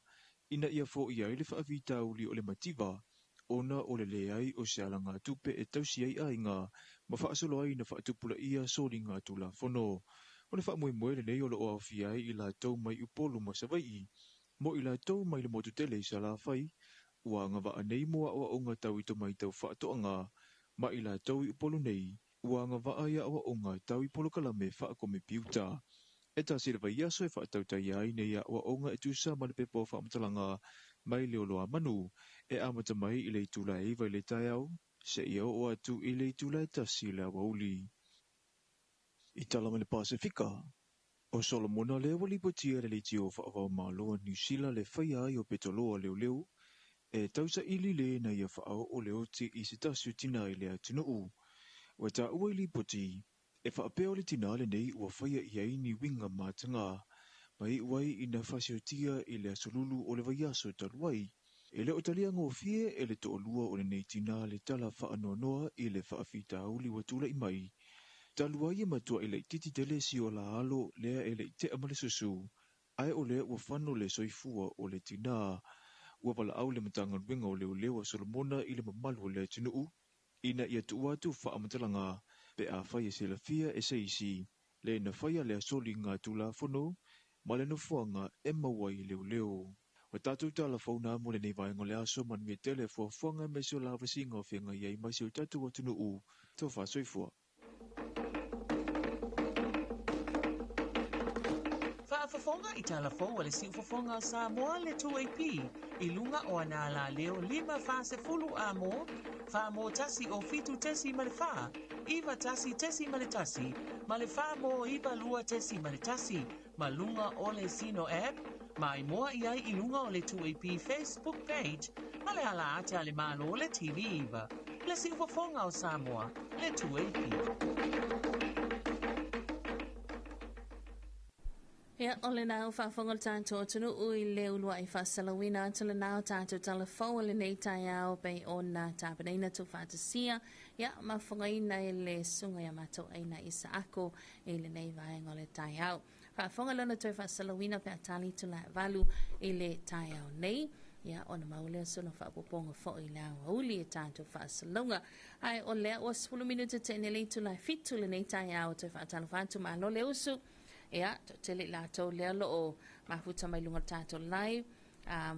ina ia fo ia I le whaavita uli o le mativa, ona o le leai o se ala ngā tupe e tausi ai ai ngā, ma whaasolo ai na whaatupula ia soli ngā tula whono. O le whaamoe le nei o lo o awhi ai I la tau mai upolu ma savai, mo I la tau mai le motu tele I sa la whai, ua ngā waa nei mua o ngā tau I to mai tau whaatoanga, ma I la tau I upolu nei, ua ngā waa ia o ngā tau I polo kalame whaakome piuta. E ta sira vai aso e whaatauta iai nei a o ngā e tusa ma le pepo whaamatalanga mai leo loa manu, e amata mai i le tula iwa i le tai au, se ia o atu i le tula tasi le awauli. I talama le Pasifika, o Solomona le wali potia le tio whaavau maloa New Zealand le whaia ai o petoloa leo, e tausa ili le na ia whaao o leo ti i se tasu tina i le atunu u. Wa ta ua ili poti, e whaapeo le tina le nei ua whaia i aini winga mātanga, mai uai i na whasiotia i le asolulu o le vaiaso taluai, e le o talia ngofie e le toolua o le nei tina le tala whaanoanoa i le whaafita auli wa tula i mai, taluai e matua i le titi tele si o la alo lea e le te amale susu, ai o lea ua whano le soifua o le tina, ua pala au le matanga winga o leo leo a Solomona i le mamalu o le tunuu, ina ia tuatu whaamatalanga, pe a whaia se la fia e seisi, le na whaia le asoli ngā tula whono, ma le nofuanga e mawai leo leo. Wa tātou tala whauna mo le nei vaenga le aso man mea tele fuanga me seo lava singa o whenga iei mai seo tātou atunu u, tō whasoifua. Whaafafonga i talafo wale si ufafonga o Samoa le 2AP, i lunga o anala leo 5 fase fulu amo, wha mo tasi o fitu tesi ma le wha, iwa tasi tesi ma le tasi, ma le wha mo iwa lua tesi ma le tasi, ma lunga o le Sino app, ma i moa i ai i lunga o le 2AP Facebook page, ma le ala ate ale malo o le TV iwa, le si ufafonga o Samoa le 2AP. Ia, ole nau whaafonga tātou tunu ui leo lua i whaasalawina tala nau tātou talafau le nei tai au pei o nā tāpaneina tu whaatasia. Ia, mawhonga ina e le sunga ia matou aina isa ako e le nei vaenga le tai au. Whaafonga lana tui whaasalawina pe atali tu la valu i le tai au nei. Ia, ona maulea suna whaapoponga fo i la wauli e tātou whaasalunga. Ai, o lea o 10 minuta te nele tu la fitu le nei tai au tui whaatalawhatu ma lo le usu. Ia, tele la tau lea lo o mafuta mai lunga tātou live,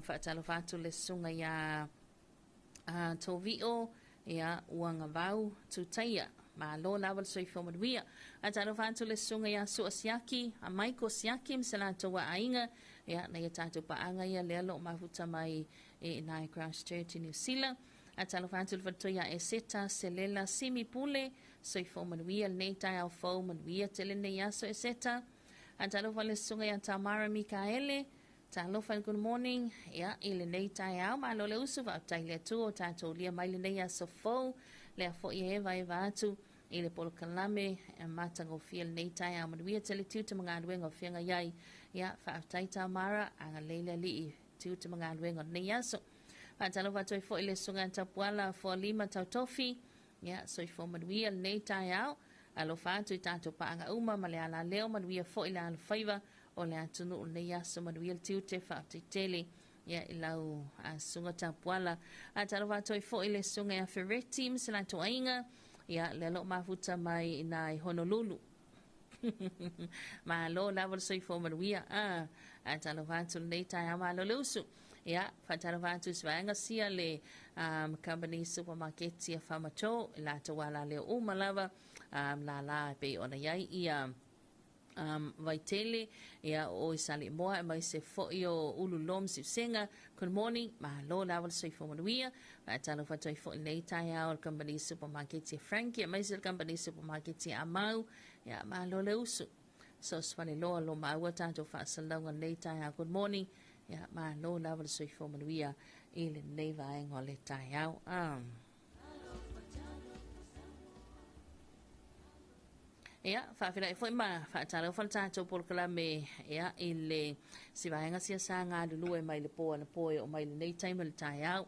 whaatalo whātu le sunga ia tō vio, ia uanga vau tūtaia, ma lo lawal soi whaumaruia. A talo whātu le sunga ia sua siaki, a maiko siaki, msala tō wa ainga, ia na ia tātou paanga ia lea lo mafuta mai e nai Christchurch New Zealand. A talo whātu le whatoia e seta, selela, simi pule, soi whaumaruia, nei tai au whaumaruia, tele nei aso e seta. Talofa le sunga ya Tamara Mikaele, talofa good morning, ya ile nei tai au, ma lo le usu va tai le tu o tatou lia mai le nei aso fou, le a fo i eva atu, ile polo kalame, e matango fia le nei tai au, manuia tele tiu te mga aluenga o whianga iai, ya fa tai Tamara, anga leile li i tiu te mga aluenga o nei aso. Talofa toi fo ile sunga ya Tapuala, fo lima tau tofi, ya so i fo manuia le nei tai au, alo whātu i tātou paanga uma ma le ala leo manuia fo i le ala whaiva o le atunu o nei aso manuia le tiu te whātu i tele ia i lau a sunga Tapuala. A talo whātu i fo i le sunga a Ferretti msila to ainga ia le lo mafuta mai i nai Honolulu. Ma lo lawa soi fo manuia a talo whātu nei tai ama lo leusu. Ia, whatara whātu swaanga sia le company supermarket ia whamato la te wala leo umalawa la pe ona iai ia vaitele ia o i sali moa e mai se fo i o ulu lom si senga. Good morning, ma lo lawal soi fo manuia talo whatu i fo i nei tai au company supermarket ia Frankie ia mai se company supermarket ia Amau ia ma lo le usu so swale loa lo maua tātou whaasalonga nei tai au good morning ia ma lo lawal soi fo manuia i le nei vaenga le tai au ia whawhira e fwoi ma whaatara whantātou porkala me ia i le siwaenga sia sa ngā lulu e mai le poa na poe o mai le nei taima le tai au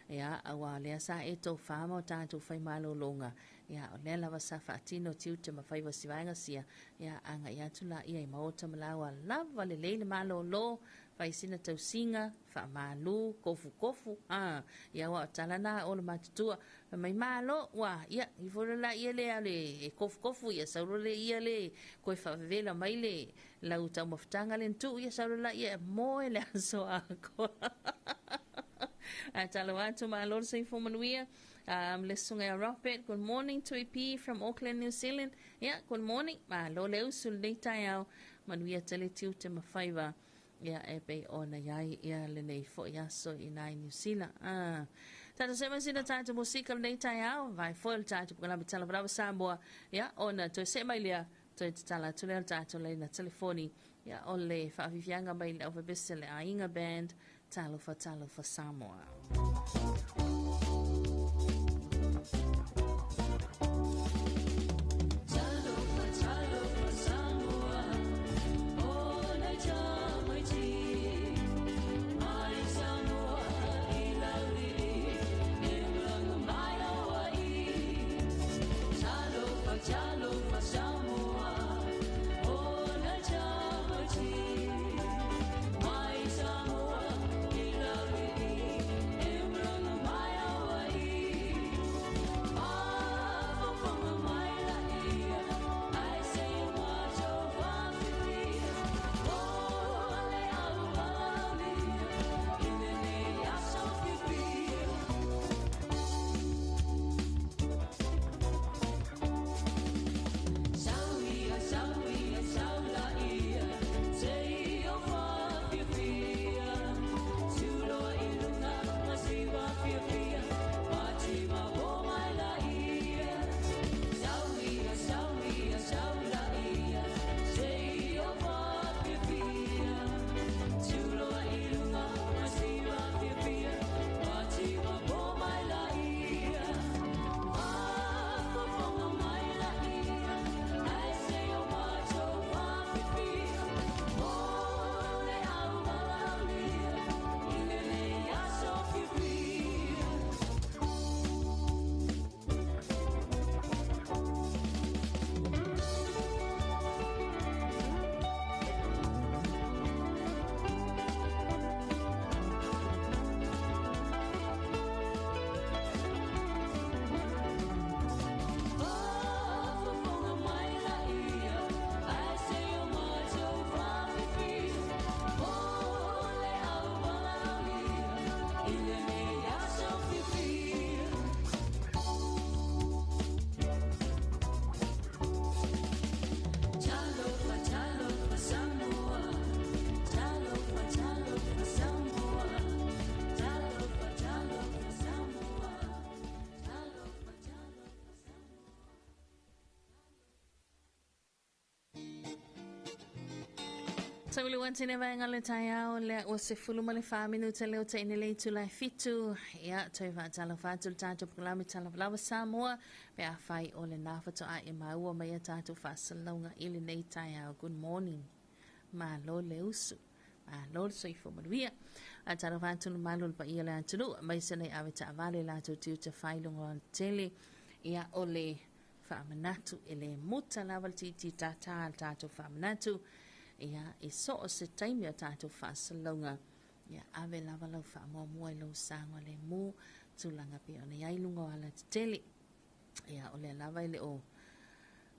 ia awa lea sa e tau whama o tātou whai malo longa ia o lea lawa sa whaatino tiu te mawhaiwa siwaenga sia ia anga ia tula ia i maota malawa lava le leile malo lo whai sina tau singa wha malu kofu ia wa talana o le matutua mai malo wa ia i fora la ia le ale kofu ia sauro le ia le koe whawela mai le lau tau maftanga le ntu ia sauro la ia moe le aso ako talo atu malo le sei fomanuia le sunga a Robert, good morning to EP from Auckland, New Zealand. Yeah, good morning. Malo le usul nei tai au manuia tele tiu te mawhaiwa ia e pe ona iai ia le nei fo ia so I nai New Zealand tata se masina tata musika nei tai au vai fo le tata pula mi TALOFA Samoa ia ona to se mai lia to tala to le tata le na telefoni ia ole fa vivianga mai le over besele ainga band TALOFA Samoa. Sauli wantine vaenga le taiao le o se fuluma le 5 minuta le o te inele tu lai fitu ia toi va TALOFA tu tatu programi TALOFA Samoa pe a fai o le nafato a maua mai tatu fasalonga ili nei taiao. Good morning ma lo le usu ma lo so I fomaria a TALOFA tu malo pa ia le antunu mai se nei avita vale la tu tu te fai longa tele ia o le famanatu ele muta lava titi tata tatu famanatu ia e so o se taimi a tātou whaasalonga ia ave lava lau wha mua I lau sangwa le mu tūlanga pe ona iai lunga ala te tele ia o le lava I le o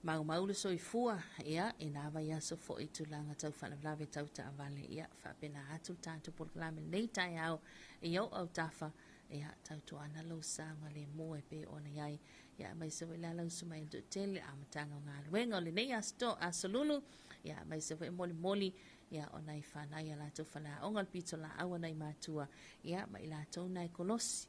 mau le so I fua ia e nawa ia so fo I tūlanga tau whanavlave tau ta avale ia whapena atu tātou porklame nei tai au I au tafa ia tau tu ana lau sangwa le mu e pe ona iai ia mai se wela lau sumai tu tele a matanga ngā luenga o le nei asto asolulu ia mai se foi moli ia o nai whanai ala tau whana ongal pito la awa nai mātua ia mai la tau nai kolosi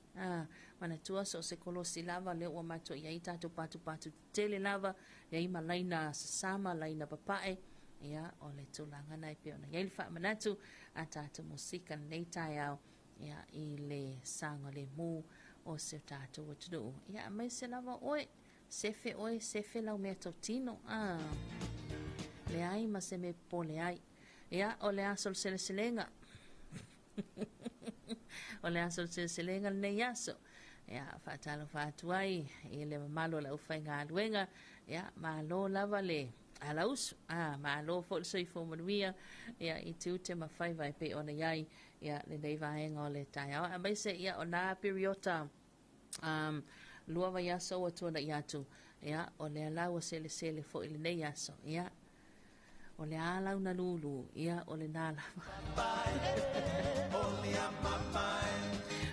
mana tua so se kolosi lava leo ua mātua ia I tātou patu tele lava ia ima laina sasama laina papae ia o le tūlanga nai pe ona ia ili wha manatu a tātou musika nei tai au ia I le sanga le mu o se tātou watunu ia mai se lava oe sefe lau mea tau tino le ai ma se me pole ai ia o le aso le selenga o le aso le selenga nei aso ia fatalo fatu ai I le malo la ufainga aluenga ia malo lava le alaus malo fo so I fomanuia ia I tute ma fai vai pe ona iai ia le nei vaenga o le tai a mai se ia ona periota lua vai aso o tona iatu ia o le alau sele fo I le nei aso ia o le alau na lulu ia o le nala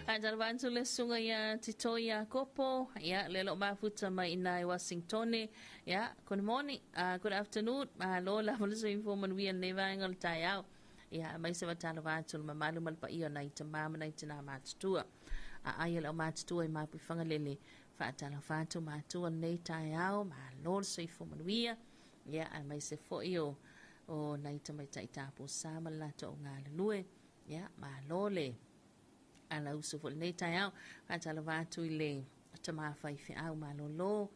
Anjalvantu le sunga ia titoia kopo ia le lo mafuta mai ina Washington ia good morning good afternoon lo la mo so informan we neva ngol tai au ia mai se watalo watu le mamalu malpa ia nai te mama nai te nā mātutua. A aia le o mātutua i māpui whangalele whaatalo whātu mātua nei tai au, mā lor soifo manuia, ia a mai se fo o nai te mai tai tāpō sāma lato o ngā lelue, ia mā lole. Ala usu fo nei tai au, whaatalo wātu i le te mawhai whi au mā lolo,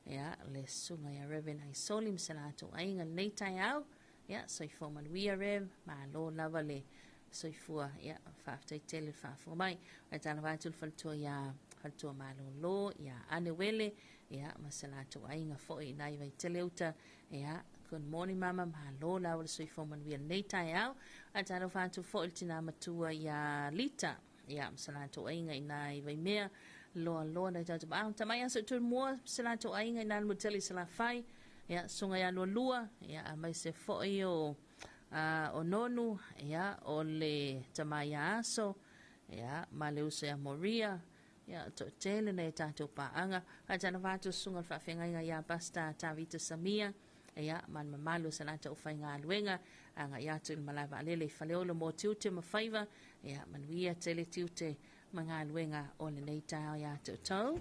ia le sunga ia Reverend ai solim se lato ainga nei tai au, ia soifo manuia rev, mā lo lava le soifua, ia whaaftei tele whaafua mai, whaatalo wātu le whaltua ia haltua malolo ia ane wele ia masalato ainga foi nai vai teleuta ia good morning mama malo la wala soi foman we nei tai au ataro fatu foi tina matua ia lita ia masalato ainga nai vai mea lo na tatu ba tamai aso tu mo masalato ainga nai muteli sala fai ia sunga ia lua ia mai se foi o nonu ia o le tamai aso ia maleusa ya moria ya to tele nei tato paanga atana vatu sunga whawhenga ia pasta tavita samia ia man mamalu sanata ufainga luenga anga ia tu malava alele faleolo mo tiute mawhaiva ia manuia tele tiute mga luenga o le nei tau ia to tau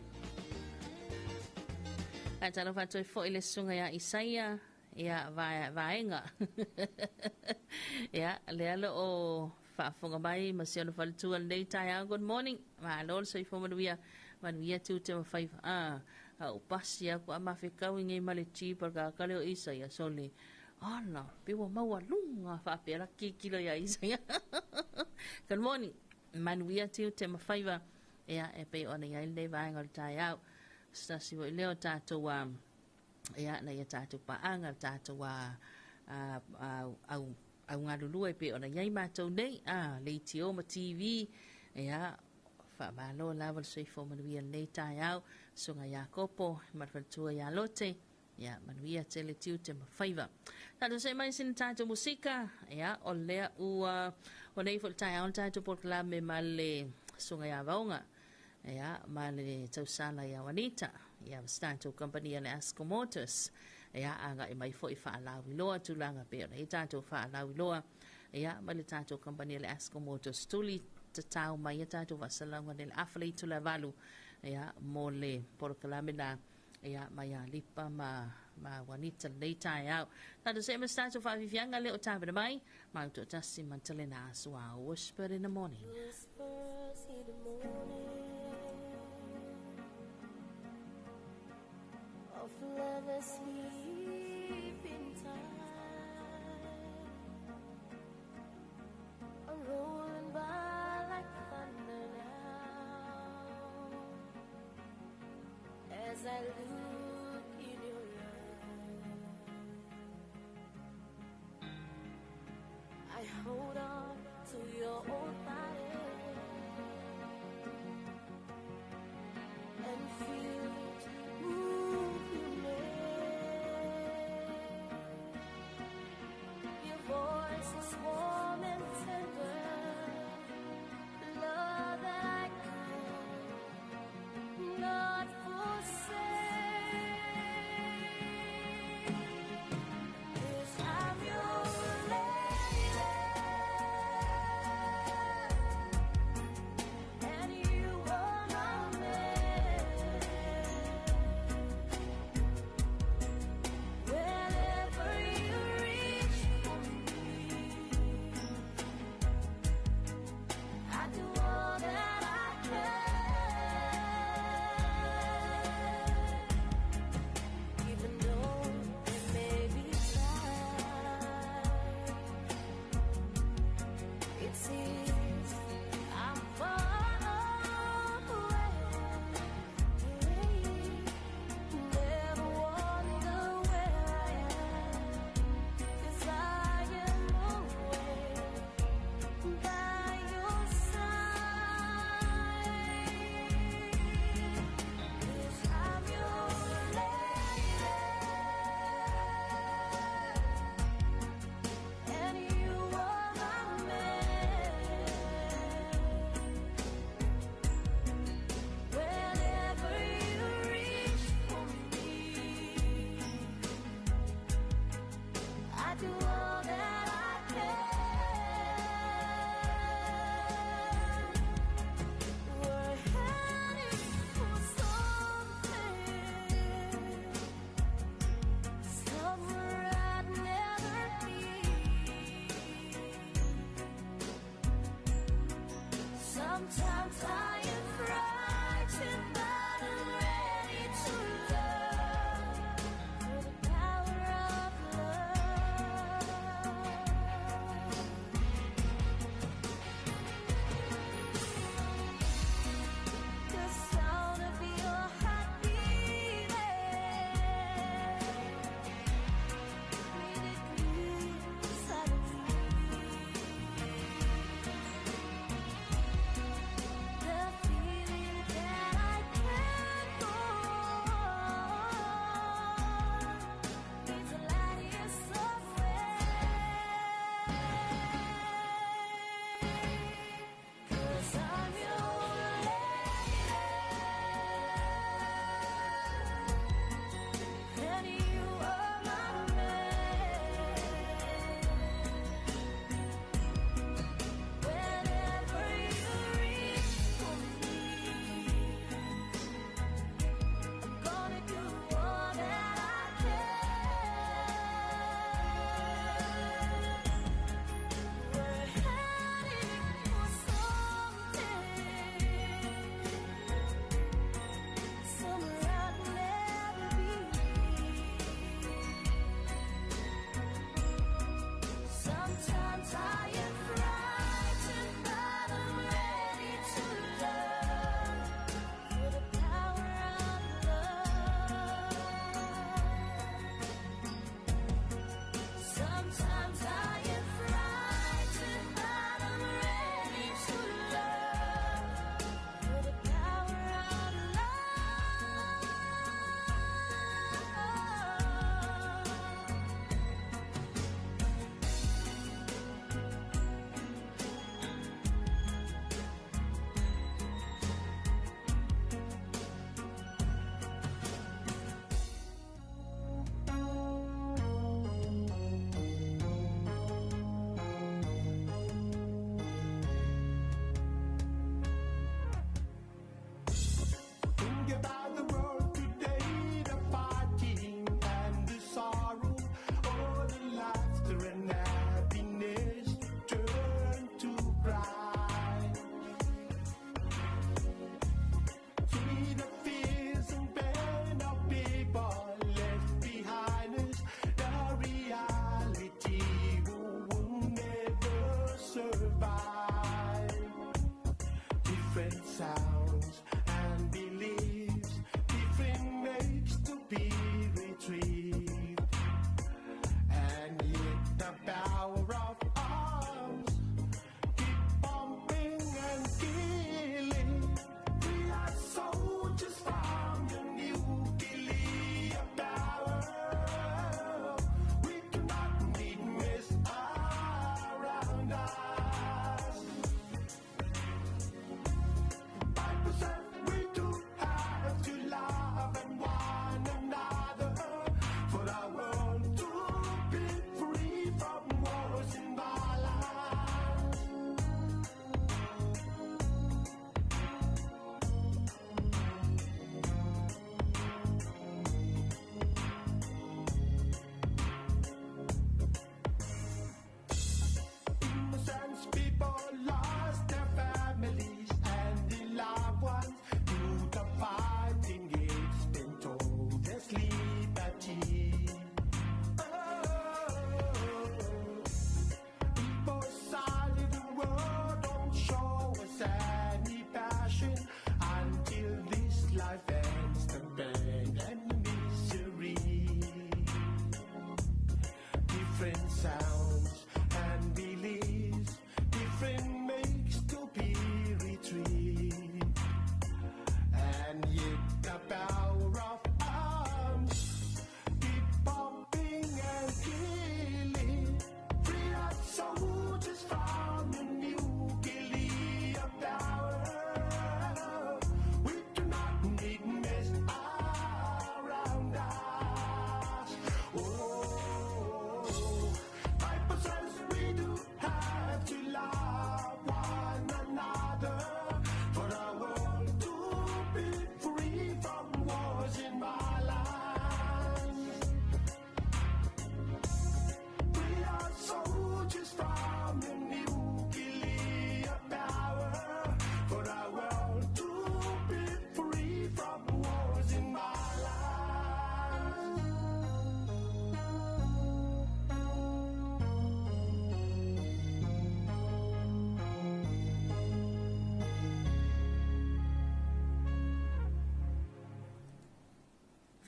atana vatu fo ile sunga ya Isaia ia vaenga ia lealo o whaafonga mai, masiano whalitua nei tai au, good morning. Ma lol so ifo manuia tu te mawhaiva. Au pasi aku a mawhekau ingai male chipa ka kale o isa ia sole. Ana, pewa maua lunga whaapera kikilo ia isa ia. Good morning. Manuia tu te mawhaiva. Ia e pei ona ia nei vaenga le tai au. Stasi wo leo tātou ia na ia tātou paanga tātou au ngā lulua pe ona iai mātou nei, le iti o ma TV, ea, whaamalo lawa le soifo manuia nei tai au, sunga ia kopo, marwhanatua ia lote, ea, manuia tele tiu te mawhaiva. Tātou se mai sin tātou musika, ea, o lea ua, o nei fo tai au tātou potla me male sunga ia vaunga, ea, male tausala ia Wanita, ea, tātou company le Asco Motors, ia anga e mai foi fa la wiloa tulanga pe ona tato fa la wiloa ia mali tato company le Asco Motors tuli te tau mai tato vasalanga le afle tu la valu ia mole por calamina ia mai lipa ma Wanita le tai au tato se mas tato fa vivianga le o tabe mai ma to tasi mantelena swa whisper in the morning of lovers sleeping time, rolling by like thunder now. As I look in your eyes, I hold on to your old body and feel it move you near. sounds and beliefs, different makes to be retrieved, and yet the power of arms keep pumping and killing. We are soldiers from the nuclear power. We do not need mess around us. Bible said we do have to love and one another for our world to be free from wars and violence. Innocent people lost their families and their loved ones due to fighting. It's been told their sleep at ease. Both sides of the world don't show us any passion until this life ends the pain and the misery. Different sounds and beliefs, different makes to be retrieved, and yet the power of arms keep pumping and killing. Free our soldiers from the nuclear power. We do not need mess around us. Oh, Bible says we do have to love one another for our world to be free from wars and violence. We are soldiers from the nuclear power for our world to be free from wars and violence.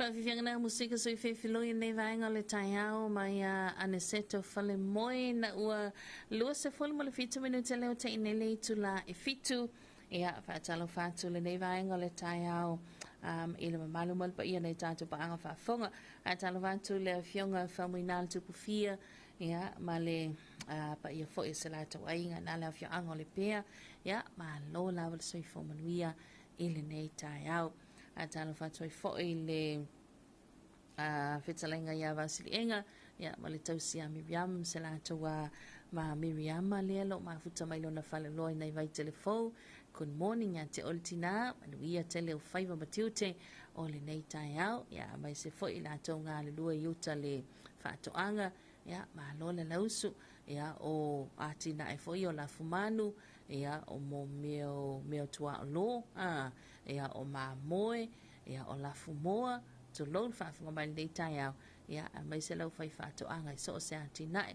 Whawhiwhianga na musika so I whewhiloi nei vaenga o le tai au mai aneseto whale moi na ua lua se whole mo le fitu minuta leo te inele tu la e fitu ia whaatalo whātu le nei vaenga o le tai au i le mamalu malpa ia nei tātu paanga whaafonga whaatalo whātu le whionga whamuinal tupu fia ia ma le pa ia fo i se la tau ainga na le whioanga o le pea ia ma lo lawa le soifo manuia i le nei tai au atalo whātu i fo i le whetalenga ia vasilienga ia ma le tausia Miriam se la taua ma Miriam lea lo ma futa mai lona whale loi nei vai telefou. Good morning a te olitina manuia tele o whaiva matiute o le nei tai au ia mai se fo i la tau ngā le lua iuta le whātoanga ia ma lo le lausu ia o atina e fo i o la fumanu ia o mo meo tua o lo ia o ma moe ia o la fumoa to loan whaafunga mai nei tai au ia a mai se lau whai whātoanga i so o se atina e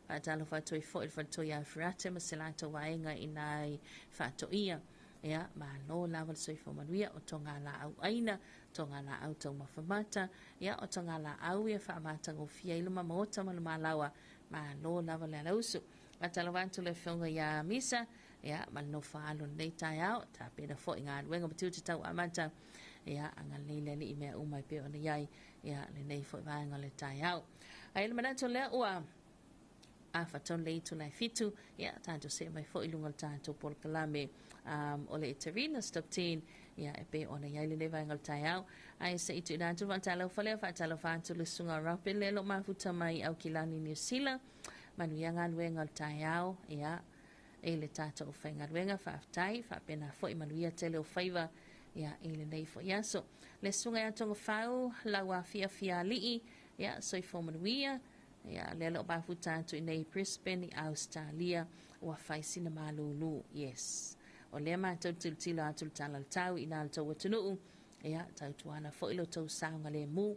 whaatalo whātoi fo i whātoi a whirate ma se lātou waenga i nai whātoia ia ma lo lawa soifo manuia o tonga la au aina tonga la au tau mawhamata ia o tonga la au ia whaamata ngō fia iluma maota manu malawa ma lo lawa le lausu whaatalo wātu le whionga ia misa ia ma no whaalo nei tai au ta pena fo i ngā ruenga matiu te tau amata ia anga leile ni i mea umai pe o nei ai ia le nei fo i vaenga le tai au ai le manato lea ua a whaton le itu lai fitu ia tātou se mai fo i lunga tātou pol kalame o le Terina stop 10 ia e pe ona ia le neva ngal tai au ai se itu ina tu vantalo fale fatalo fantu le sunga rape le lo mafuta mai au kilani New Zealand manu ia ngal tai au ia e le tātou whainga ruenga whaftai whapena fo i manu ia tele o whaiva ia e le nei fo ia so le sunga ia tonga whau lawa fia lii ia so i fo manu ia ia le lo mafuta tu i nei Brisbane i Australia ua whaisina malulu yes o lea mātou tiltilo atul tala tau i nāl tau atunuu ia tau tuana fo ilo tau saunga le mu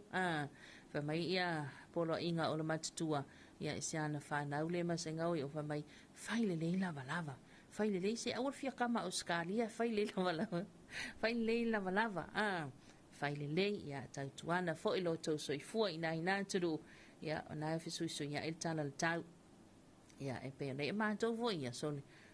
whamai ia polo inga o le matutua ia isiana whanau le masengau i o whamai whaile le lava le se awal fia kama Australia fai le lava fai le ia tautuana fo ilo to soifua ina turu ia ona fisu ia il tala le tau ia e pe le ma to vo ia so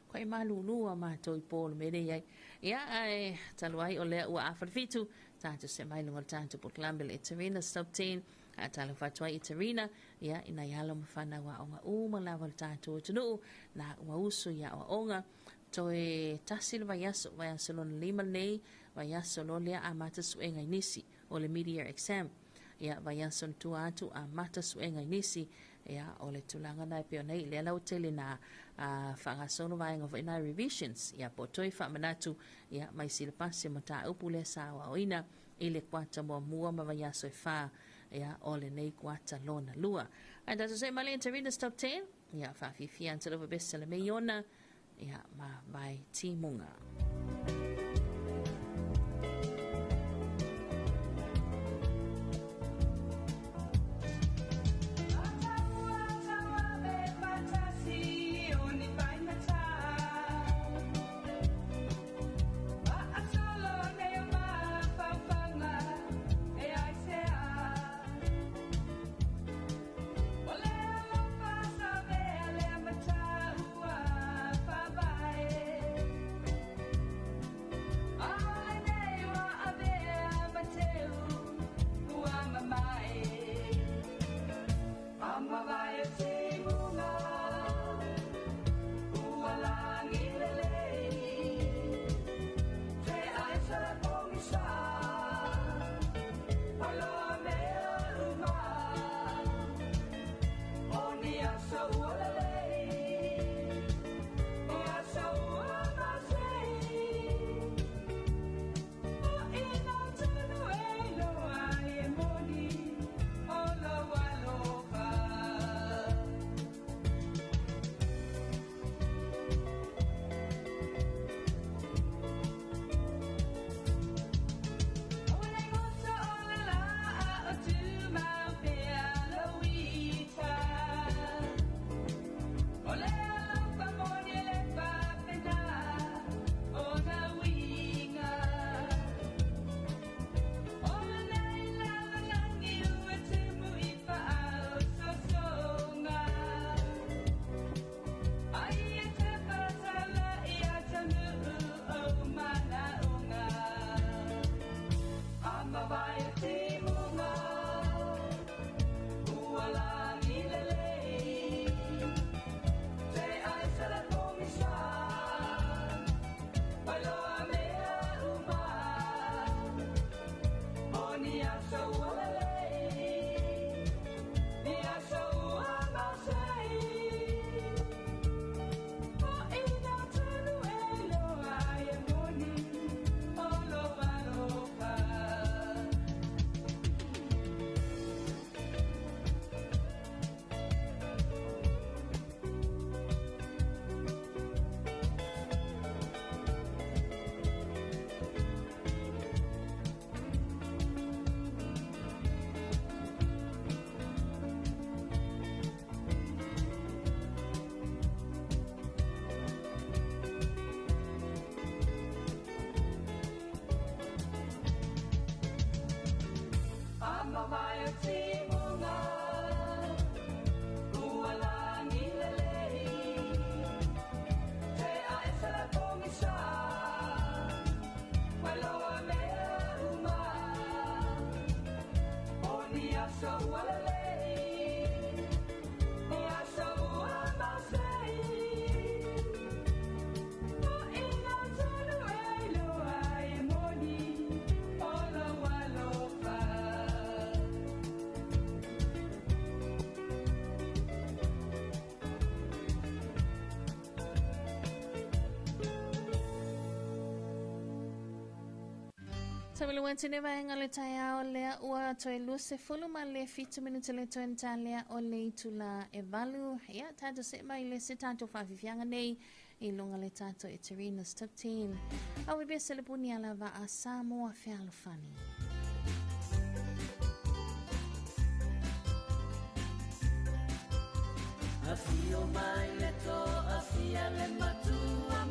ko e malulu ma to i pol me le ia ai taluai o le ua afarfitu tanto se mai lunga tanto por klambel e terina stop 10 a talo fatwa i terina ia ina yalo mfana wa onga uma lava tanto tunu na wa usu ia o onga to e tasil vayaso lon lima nei vayaso lo le amata suenga inisi o le media exam ia vayaso tu atu amata suenga inisi ia o le tulanga na pe nei le lau tele na fanga sono vai of ina revisions ia potoi fa manatu ia mai silpasi mata upule sawa oina ile kwata mo mua vayaso fa ia o le nei kwata lona lua and as I say mali interview stop 10 ia fa fi anto of best le meiona ia ma vai timunga Sabilu wantine vaenga le taya o lea ua toi luse fulu ma le fitu minuta le toen talea o le itula e valu. Ia tato se mai le se tato whafifianga nei i lunga le tato e Terina Stop 10. Awi bese le puni ala va a Samoa Fealofani. Afio mai le to, afia le matua.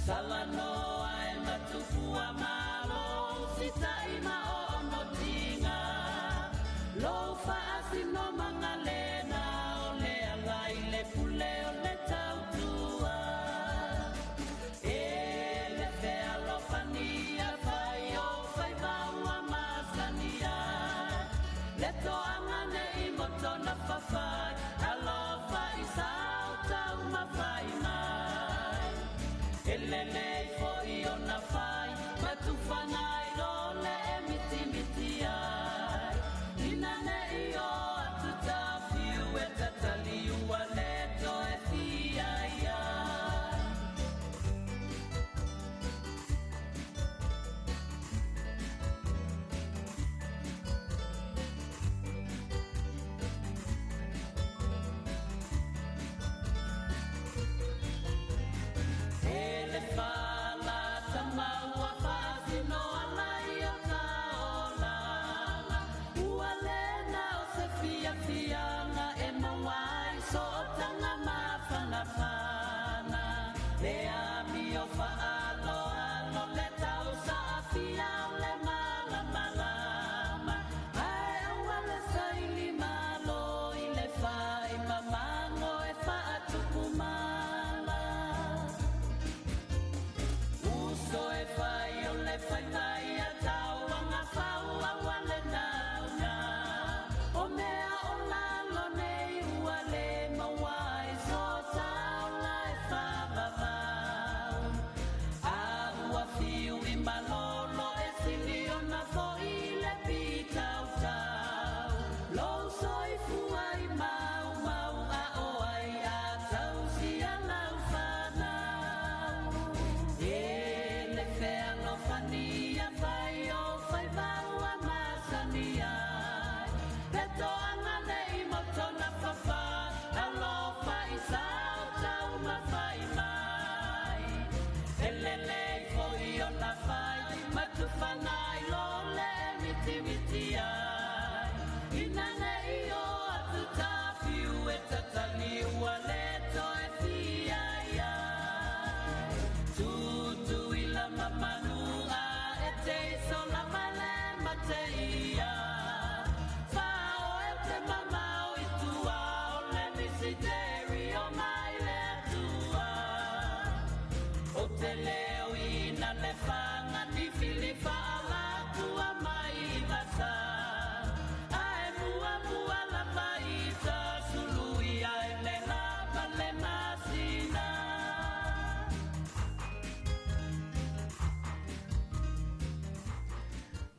Sala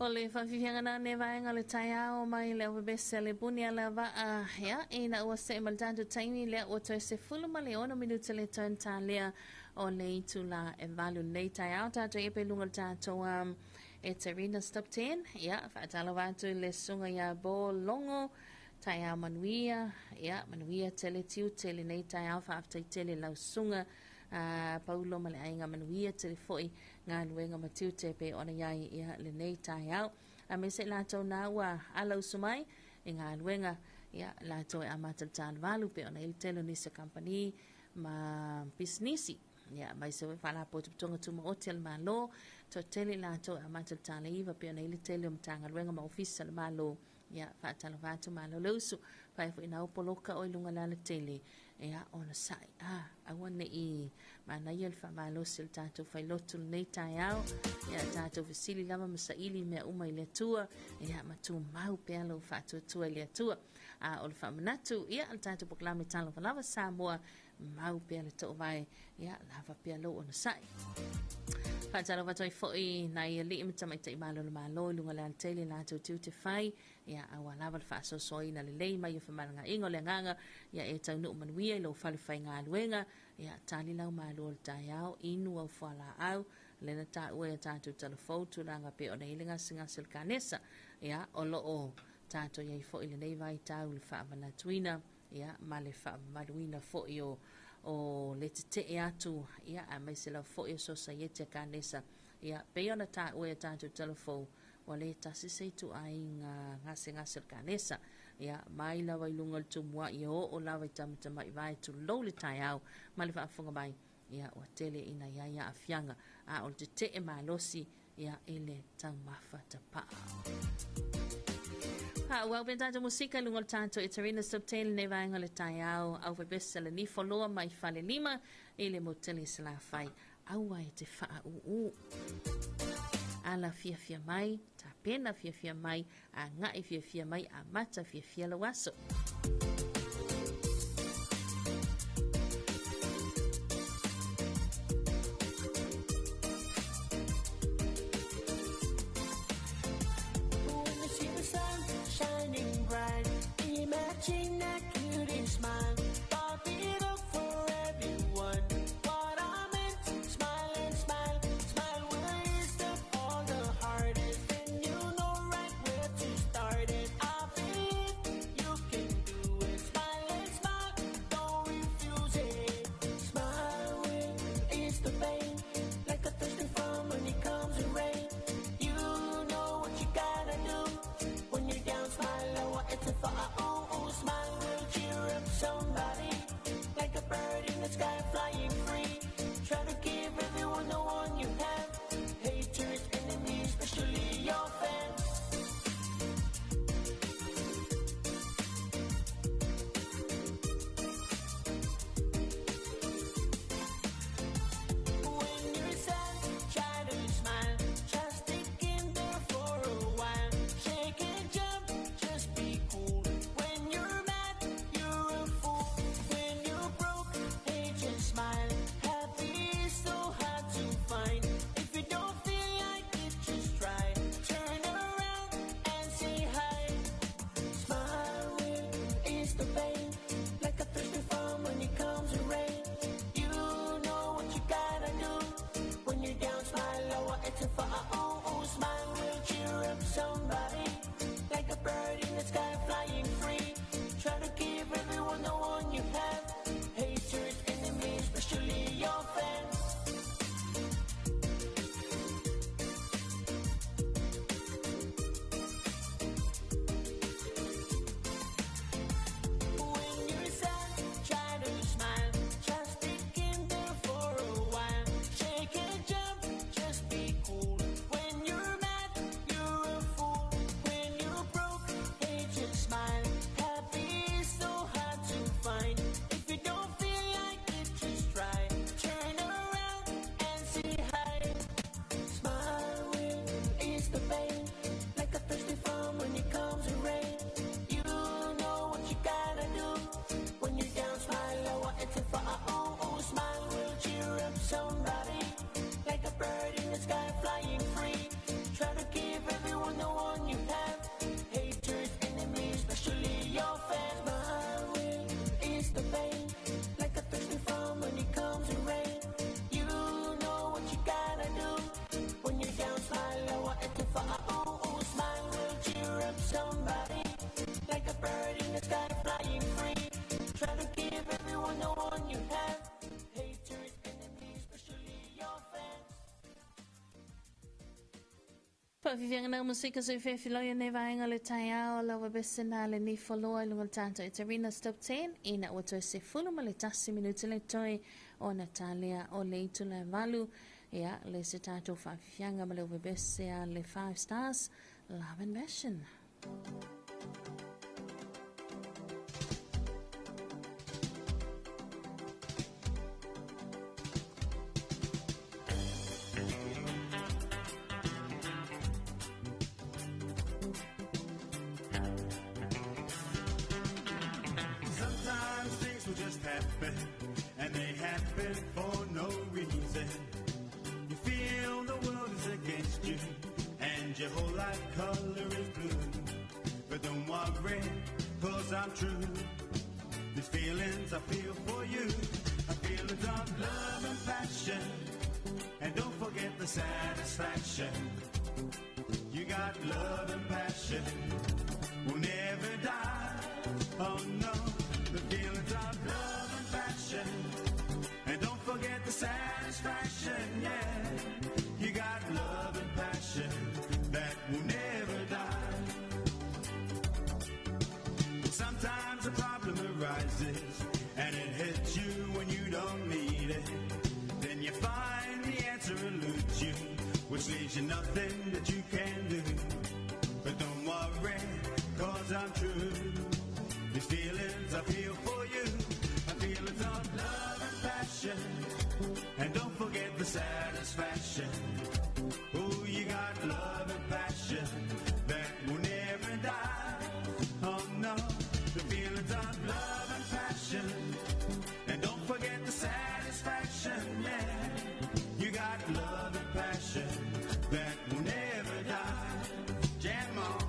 O le whawhiwhianga na ne vaenga le tai ao mai le o bese le buni ala va a hea e na ua se mal tanto taimi le o toi se fulu ma le ono minuta le ton ta lea o le itu la e valu nei tai ao tato e pe lunga tato e Tarina Stop 10 ia whaatala vatu le sunga ia bo longo tai ao manuia ia manuia tele tiu tele nei tai ao whaaftai tele lau sunga paulo ma le ainga manuia tele foi ngā luenga matiu te pe ona iai ia le nei tai au. A me se lātou nā ua alau sumai e ngā luenga ia lātou e amatal tāna walu pe ona ili telo nisa company ma businessi. Ia mai se whala po tupunga tuma o tele malo to tele lātou e amatal tāna iwa pe ona ili telo mtanga luenga ma ofisa le malo. Ia whaatala wātu malo lausu pai fu ina upoloka o ilunga lala tele. Ia ona sai awane i mana ia fa malo sil tatu fai lotu nei tai au ia tatu visili lama masaili me uma ile tua ia matu mau pelo fa tu ile tua o le fa manatu ia tatu proklame TALOFA Samoa mau pelo to vai ia lava pelo ona sai Pajalo watoi foi na ia li imta mai tai malo lunga le tele la tu te fai ia awala val fa so soi na le lei mai fa malanga ingo le nganga ia e tau no manuia lo fa le fai nga luenga ia tali lau malo le tai au inu au fala au le na ta ue ta tu telefon tu langa pe ona ilinga singa sil kanesa ia o lo o tato ia foi le nei vai tau le fa manatuina ia male fa maluina foi o le te atu ia a mai se la fo e society kanesa ia pe ona ta o ta tu telefon o le ta se tu ai ngase kanesa ia mai la vai lunga tu mua ia o la vai tamta mai vai tu lo le tai au mai le fa fonga mai ia o tele ina ia afianga a o te e malosi ia ele tang mafa tapa Well, ben tanto musika lungol tanto e Tarina Stop 10 ne vaenga le tai au fa besa le ni follow mai fale lima e le moteli sala fai au ai te fa ala fia mai ta pena fia mai a nga e fia mai a mata fia la waso Imagine that cutie smile, pop it up for everyone. What I meant, smile and smile, smile will ease all the hardest, and you know right where to start it. I believe you can do it. Whawhiwhianga na musika so whewhiloia ne vaenga le tai ao lawa besena le ni whaloa lunga tātou. It's Arena's Top 10 ina wato se fulu ma le tasi minuti le toi o Natalia o le itu le valu. Ia le se tātou whawhiwhianga ma le webesea le 5 stars Love and Passion. Sometimes things will just happen, and they happen for no reason. You feel the world is against you, and your whole life color is blue. But don't worry, 'cause I'm true. These feelings I feel for you, I feel it of love and passion. And don't forget the satisfaction. You got love and passion, will never die. Oh no, the feelings of love and passion. And don't forget the satisfaction, yeah. You got love and passion that will never die. Sometimes a problem arises and it hits you when you don't need it. Then you find the answer eludes you, which leaves you nothing that you can do. But don't worry, 'cause I'm true. These feelings I feel for you, I feel it's of love and passion. And don't forget the satisfaction. Oh, you got love and passion that will never die. Oh no, the feelings of love and passion. And don't forget the satisfaction, yeah. You got love and passion that will never die. Jam on.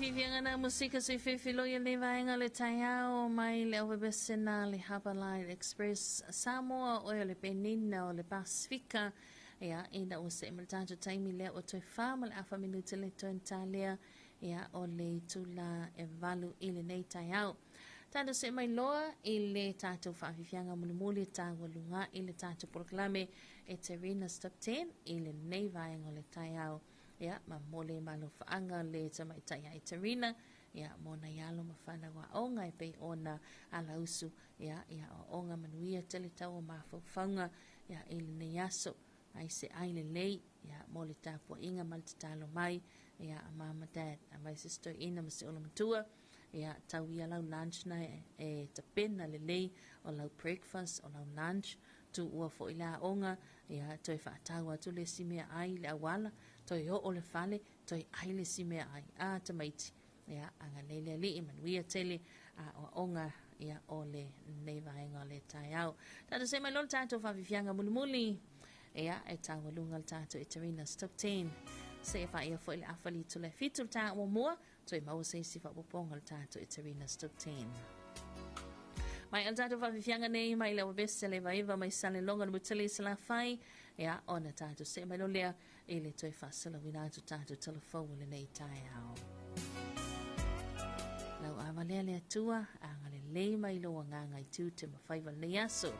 fifianga na musika se fifilo ya le vaenga le taiao mai le ovebesena le Hawaii Express Samoa o le Penina o le Pasifika ya ina o se maltanto taimi le o toi fama le afa minuta le to Italia ya o le tula e valu ile nei taiao tando se mai loa ile tato fa fifianga mulimuli tawa lunga ile tato proklame e Terina's Top 10 ile nei vaenga le taiao ya ma mole malo faanga le tama itaya Terina ya mona yalo mafana wa onga e pe ona ala usu ya onga manuia tele tawa mafo fanga ya ile ne yaso ai se aile lei ya mole tapu inga maltalo mai ya mama dad my sister ina mse ola matua ya tawia lau lunch na e tapena le lei o lau breakfast o lau lunch tu ua fo ila onga ya toi fa tawa tu le simea ai le awala toi o le fale toi ai le simea ai a tamaiti ya anga lele li imanuia tele o onga ya ole neva enga le taiao tata se mai lon tato fa vifianga mulimuli ya e tawa lunga le tato e Terina's Top 10 se fa ia fo ile afali tu le fitu ta o mua toi mau se si fa poponga le tato e Terina's Top 10 mai al tato fa vifianga nei mai le beste le vaiva mai sale longa no tele sala fai ya ona tato se mai lo lea ile toi fa sala wina tu tato telefone le nei taiao lau avalea le atua anga le lei mai lo nganga i tu te mawhaiva le aso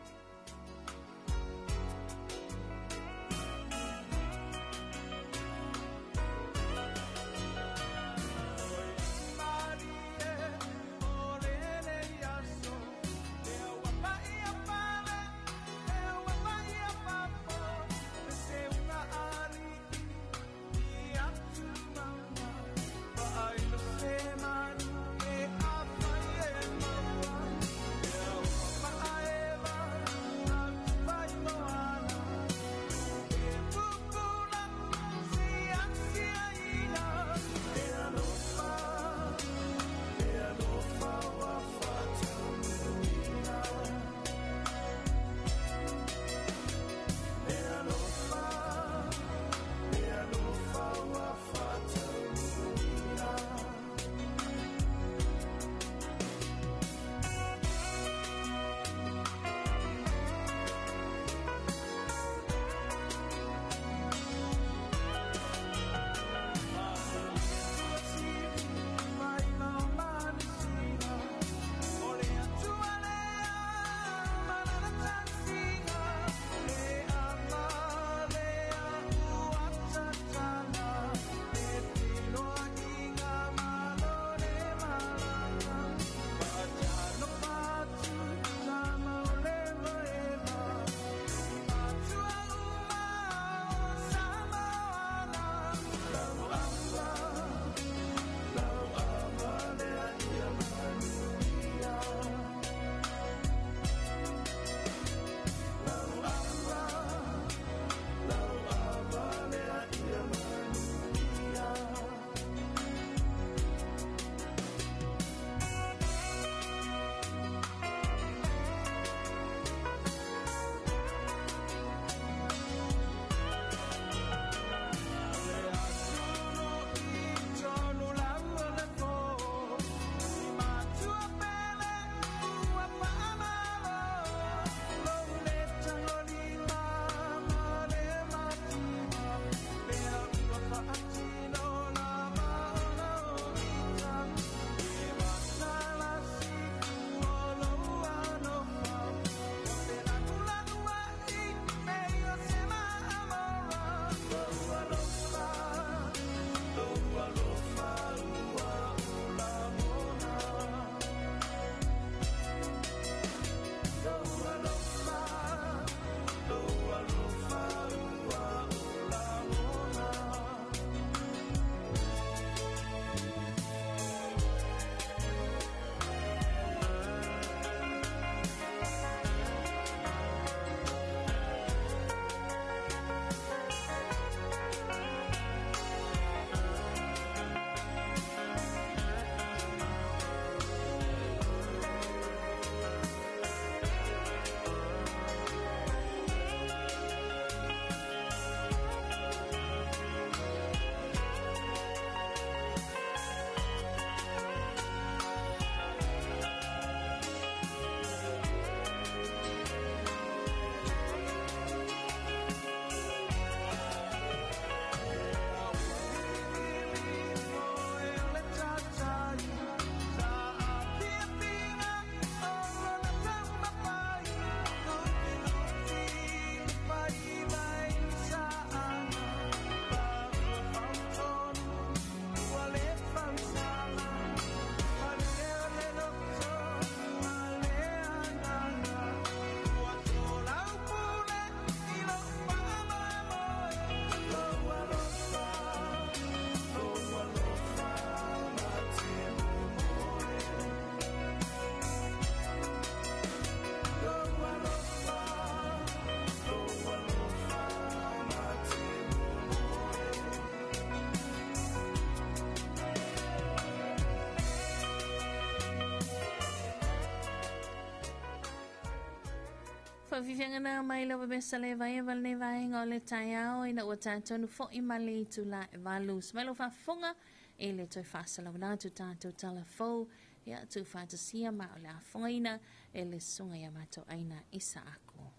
Whawhiwhangana mai lawa besa le vai wal ne vai ngā le tai ao ina ua tātonu fo I mali tu la e walu. Smelo whafunga e le toi whasala wana tu tātou tala fau ia tu whātasia ma o le afunga ina e le sunga ia mato aina isa ako.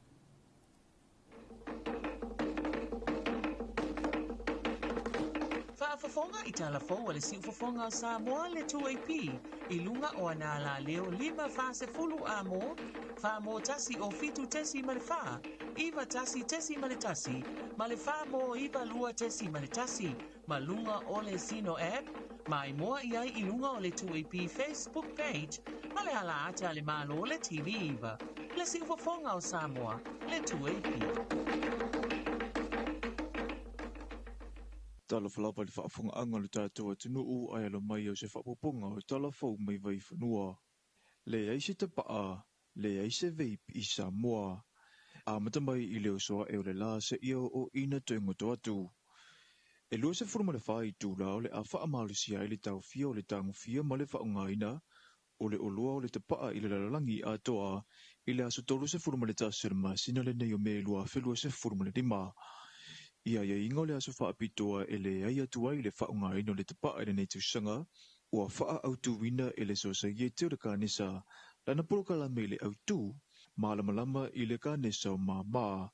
Whaafafonga I TALOFA le siufafonga o Samoa le 2AP I lunga o ana la leo 5 fase fulu amo wha mo tasi o fitu tesi ma le wha iwa tasi tesi ma le tasi ma le wha mo iwa lua tesi ma le tasi ma lunga o le Sino app ma I moa iai I lunga o le 2AP Facebook page ma le ala ata le malo le TV iwa le siufafonga o Samoa le 2AP. Talofa lapa le whaafunga anga le tātou atunuu ai alo mai au se whaapoponga o talofa mai vai whanua. Le aise te paa, le aise veip I Samoa. A matamai I leo soa e o le la se ia o ina toingo to atu. E lua se furuma le whai tū lao le a wha amalusia I le tau fia o le tangu fia ma le whaunga ina o le olua o le te paa I le lalalangi a toa I le aso tolu se furuma le tasir ma sina le nei o me lua whelua se furuma le lima. Ia ingo le aso whaapitoa e le ai atua I le whaunga ino le te paa I le nei tausanga, ua wha autu wina e le sosa ie teo le kānesa, lana poroka la me le autu, malamalama I le kānesa o mā.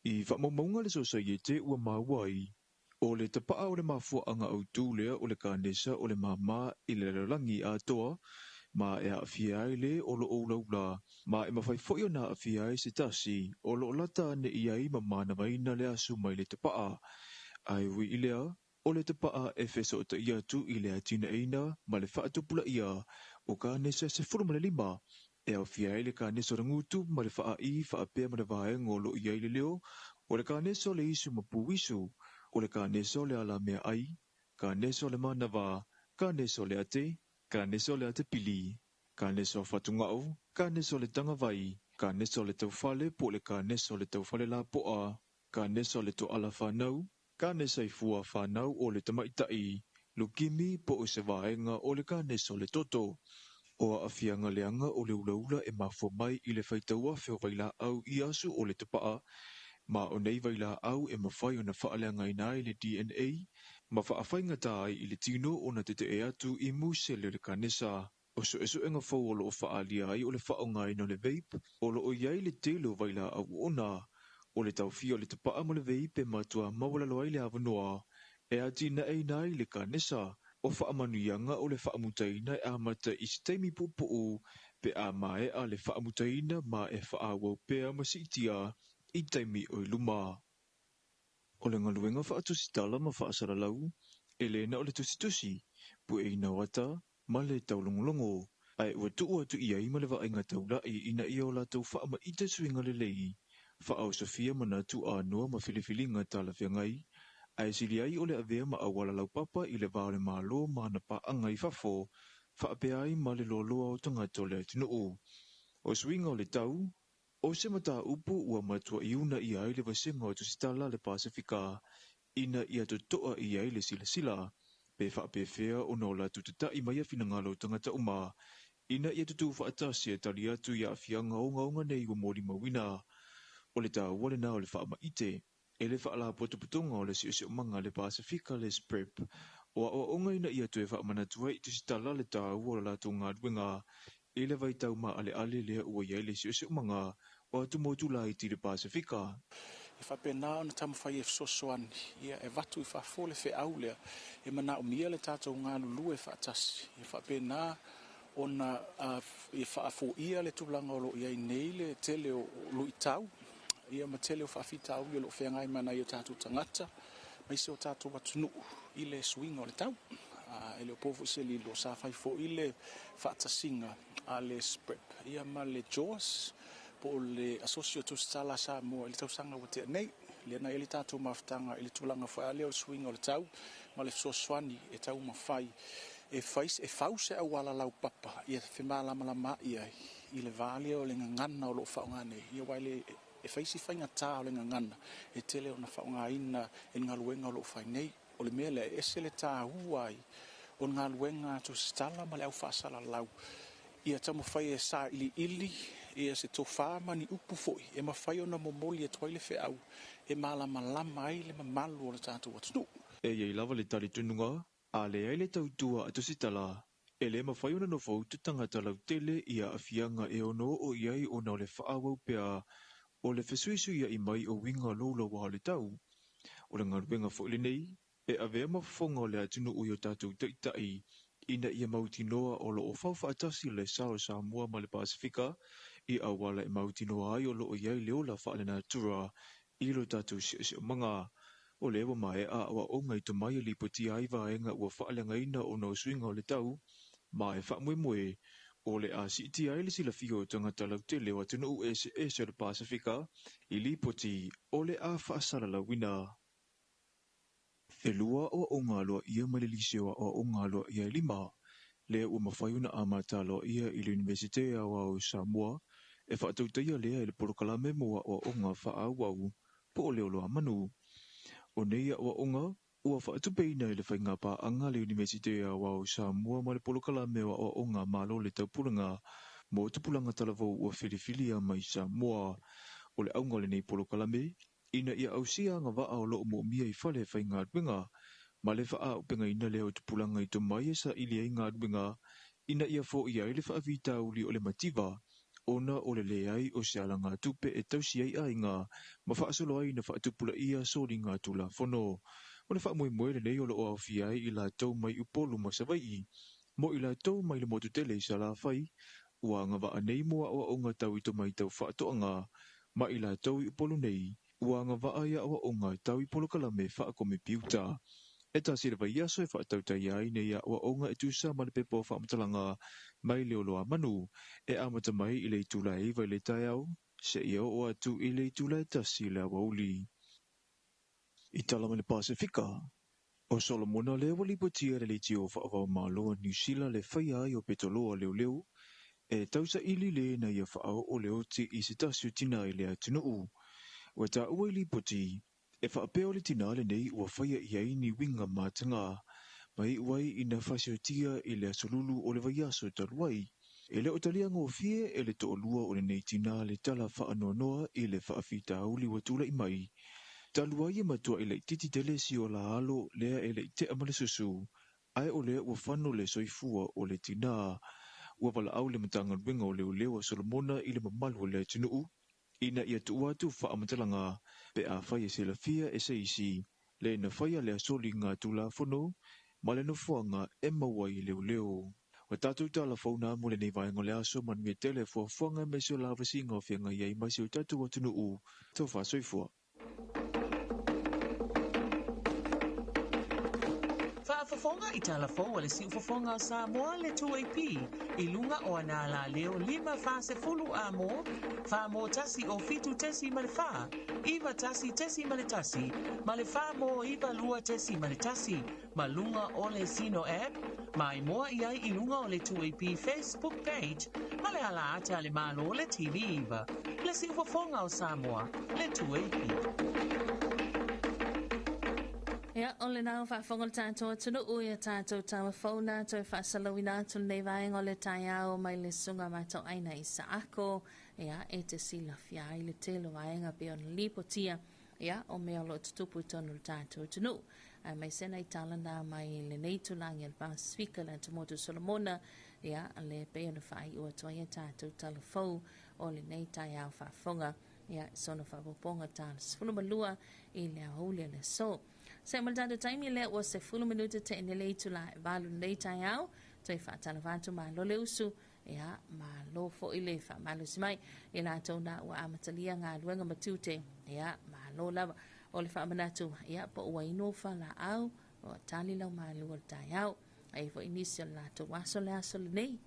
I whaamaumaunga le sosa ie te ua mawai, o le te paa o le mafua anga autu lea o le kānesa o le mā I le lalangi a toa, ma e a fiai le o lo oulaula, ma e mawhai foi o na a fiai se tasi, o lo lata ne iai ma mana maina le asu mai le te paa. Ai ui ilea, o le te paa e fesa o ta ia tu I le atina eina, ma le whaatupula ia, o ka nesa se furuma le lima, e a fiai le ka nesa rangutu, ma le wha I whaapea ma le vaenga o lo iai le leo, o le ka nesa o le isu ma puisu, o le ka nesa o le ala mea ai, ka nesa o le mana va, ka nesa o le ate, ka nesa o le ate pili, ka nesa o whatungau, ka nesa o le tanga vai, ka nesa o le taufale po le ka nesa o le taufale la poa, ka nesa o le to ala whanau, ka nesa I fua whanau o le tamaitai, lukimi po o se vaenga o le ka nesa o le toto. O a afianga leanga o le ulaula e mafo mai I le whaitaua whio vaila au I asu o le tupaa, ma o nei vaila au e mawhai o na whaaleanga ina I le DNA, ma whaawhainga tai I le tino o na tete e atu I musele le kanesa. O so eso enga fau o lo o whaalia ai o le whaonga ino le vape, o lo o iai le telo vaila au ona, o le tauwhia o le tapaa mo le vape e matua mawala loai le avanoa, e ati na e nai le kanesa, o whaamanuianga o le whaamutaina e amata I steimi pupu pe a mae a le whaamutaina ma e whaawau pea masitia I taimi o luma. O le ngaluenga whaatusitala ma whaasaralau, e le na o le tusitusi, pu e ina wata, ma le taulongolongo, ai ua tuu atu ia ima le vaenga taula I ina ia o la tau whaama I te suinga le lei, whaau Sofia manatu a noa ma filifilinga tala whiangai, ai sili ai o le avea ma awala lau papa I le vāle mālo ma na pa angai whafo, whaapea ai ma le loloa o tangata o le atinuu. O suinga o le tau, o se mata upu ua matua iuna I ai le vasenga o tusitala le Pasifika, ina ia totoa I ai le sila, pe whaapewhea o no la tutata I mai a finangalo tangata uma, ina ia tutu whaatasi e tali atu ia whianga o ngaunga nei o mori mawina. O le tau wale na o le whaama ite, e le whaala potoputonga o le si manga le Pasifika le SPREP, o a onga ina ia tue whaamanatua I tusitala le tau o la tunga duenga, e le vai tau ma ale lea ua iai le si manga, o atu motu la I le Pasifika. E whapena o na tamu whai e fsosoani, ia e watu I whafole whe au lea, e mana o mia le tātou ngā lulu e whaatasi. E whapena o na e whaafo ia le tūlanga o lo ia I nei le tele o lo I tau, ia ma tele o whaafita au ia lo whengai mana I o tātou tangata, ma ise o tātou watunu I le swinga o le tau. E le o pofu se li lo sa whai fo I le whaatasinga a le SPREP, ia ma le JOAS, po le asocio Tala Samoa I le tausanga wa te nei, le na ele tātou maftanga I le tūlanga whai leo swinga o le tau, ma le fsoswani e tau mawhai, e fause au wala lau papa, ia whemala malama ia I le vale o le ngangana o lo whaonga nei, ia waile e whaisi whainga tā o le ngangana, e tele o na whaonga ina e ngā luenga o lo whai nei, o le mele e se le tā huai, o ngā luenga to stala ma le au whaasala lau, ia tamawhai e sa ili ia se tofa mani upu foi e mawhai ona momoli e toile feau e malama ai le mamalu o le tātou atunu. E iei lava le tali tununga, a le ai le tautua atusitala, e le mawhai ona no fau tutangata lau tele ia afianga e ono o iai ona o le whaawau pea o le fesuisu ia i mai o winga loula wa le tau. O le ngaruenga fo le nei, e avea mafonga o le atunu o yo tātou taitai, ina ia mautinoa o lo o faufa atasi le sao Samoa ma le Pasifika, i awala e mautinoa ai o lo o iai leola wha le natura, i lo tātou si o manga. O le ewa mai a awa o ngai to mai li poti aiva enga ua wha le ngaina o no swinga o le tau, ma e wha mwe o le a si iti ai le sila fio tangata lau te leo atunu u e se le Pasifika, i li poti o le a wha asala la wina. E lua o onga loa ia malilisio o onga loa ia lima, lea ua mawhaiuna a matalo ia i le Universitea o Samoa, e whaatautia lea i le porokalame moa o onga whaawau, po o leo loa manu. O neia o onga, ua whaatupeina i le whainga pa anga le Universitea o Samoa ma le porokalame o onga malo le taupulanga, mo tupulanga talavou ua whirifilia mai Samoa, o le aunga le nei porokalame, ina ia ausia nga waa o loo mo mia i whale whai ngā ruenga, ma le wha au penga ina leo te pulanga i to mai e sa ili ai ngā ruenga, ina ia fo ia i le wha avita uli o le mativa, ona o le leai o se ala ngā tupe e tausi ai ai ngā, ma wha asolo ai na wha atupula ia soli ngā tula whono, o le wha moe le nei o lo o awhi ai i la tau mai upolu ma savai, mo i la tau mai le motu tele i sa la whai, ua nga waa nei mua o ngā tau i to mai tau wha atoanga, ma i la tau i upolu nei, ua nga waa ia awa o ngā tau i polokalame wha kome piuta. E ta sira vai aso e wha tauta iai nei awa o ngā e tusa ma le pepo wha amatalanga mai leo loa manu, e amata mai i le tula e vai le tai au, se ia o atu i le tula e tasi le awa uli. I talama le Pasifika, o Solomona le awa lipotia le ti o wha awa maloa New Zealand le whai ai o petoloa leo leo, e tausa ili le na ia wha o leo ti i se tasio tina i le atunuu. Ua ta ua ili poti, e whaapeo le tina le nei ua whaia i aini winga mātanga, mai uai ina whasio tia i le asolulu o le vaiaso taluai. E le o talia ngō fie e le toolua o le nei tina le tala whaanoa noa i le whaafita auli watula i mai. Taluai e matua i le titi tele si o la alo lea e le te amale susu, ai o lea ua whano le soifua o le tina, ua wala au le matanga winga o leo leo a Solomona i le mamalu o le atunuu, ina ia tuatu wha amatalanga, pe a whaia se la fia e se isi, le na whaia le asoli ngā tula whono, ma le nofuanga e mawai leo leo. Wa tātou tala whauna mo le nei vaenga le aso man me tele fua whanga me seo lava si ngā whianga iai mai seo tātou atunu u, tau wha soifua. Whaafafonga i talafo o le siufafonga o Samoa le 2AP i lunga o anala leo 5 fase fulu amo, wha mo tasi o fitu tesi ma le wha, iwa tasi tesi ma le tasi, ma le wha mo iwa lua tesi ma le tasi, ma lunga o le Sino app, ma i moa i ai i lunga o le 2AP Facebook page, ma le ala ate ale malo o le TV iwa, le siufafonga o Samoa le 2AP. Ia, o le nau whaafonga le tātou atunu ui a tātou tawa whauna, toi whaasalawina atu nei vaenga o le tai au mai le sunga mātou aina i sa ako, ia, e te sila fia i le telo vaenga pe ona lipo tia, ia, o mea lo tutupu tonu le tātou atunu. Mai sena i talana mai le neitu langi al Pasifika le tumotu Solomona, ia, le pe ona whai ua toi a tātou talafou o le nei tai au whaafonga, ia, sona whapoponga tāna sifunu malua i le ahuli le so. Se maltado taimi le o se fulu minuta te enele itu la valu nei tai au, toi whaatala vātu ma lo le usu, ea ma lo fo ile wha malu simai, e la tau na ua amatalia ngā luenga matute, ea ma lo lava o le wha manatu, ea po ua ino wha la au, o tali lau ma lua le tai au, ai fo inisio la tau waso le aso le nei,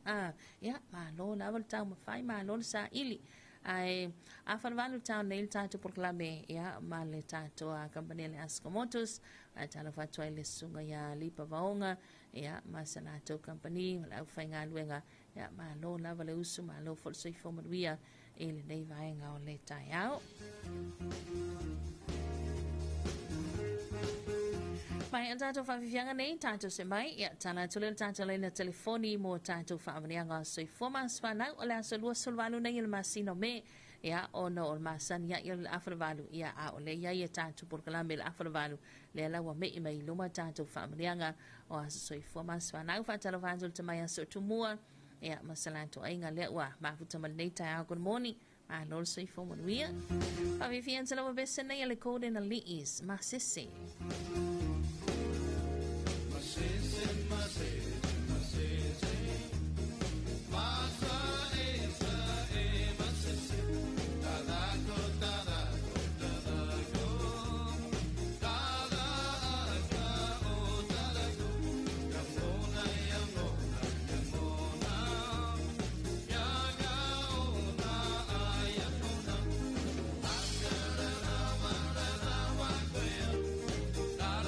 ea ma lo lava le tau mawhai ma lo le sa ili, ai a whanwalu tau nei tātou proklame ia ma le tātou a kampania le Askamotus a tala whatua le sunga ia lipa vaonga ia ma sa nātou kampani ma le au whainga luenga ia ma lo lava le usu ma lo folsoi fomaruia e le nei vaenga o le tai au. Mai ang tātou whawhiwhianga nei, tātou se mai, ia tāna tulele tātou leina telefoni mo tātou whaamanianga soi formas whanau, o lea so lua solvalu nei il masino me, ia ono o masan ia il afravalu, ia a o le ia ia tātou porkalame il afravalu, le lawa me i mai luma tātou whaamanianga, o aso soi formas whanau, whatalo whanzul te mai aso tumua, ia masalanto ainga lea ua, mafutamal nei tai au good morning, ma lol soi formanuia, whawhiwhian te lawa bese nei ale kode na liis, masese. Da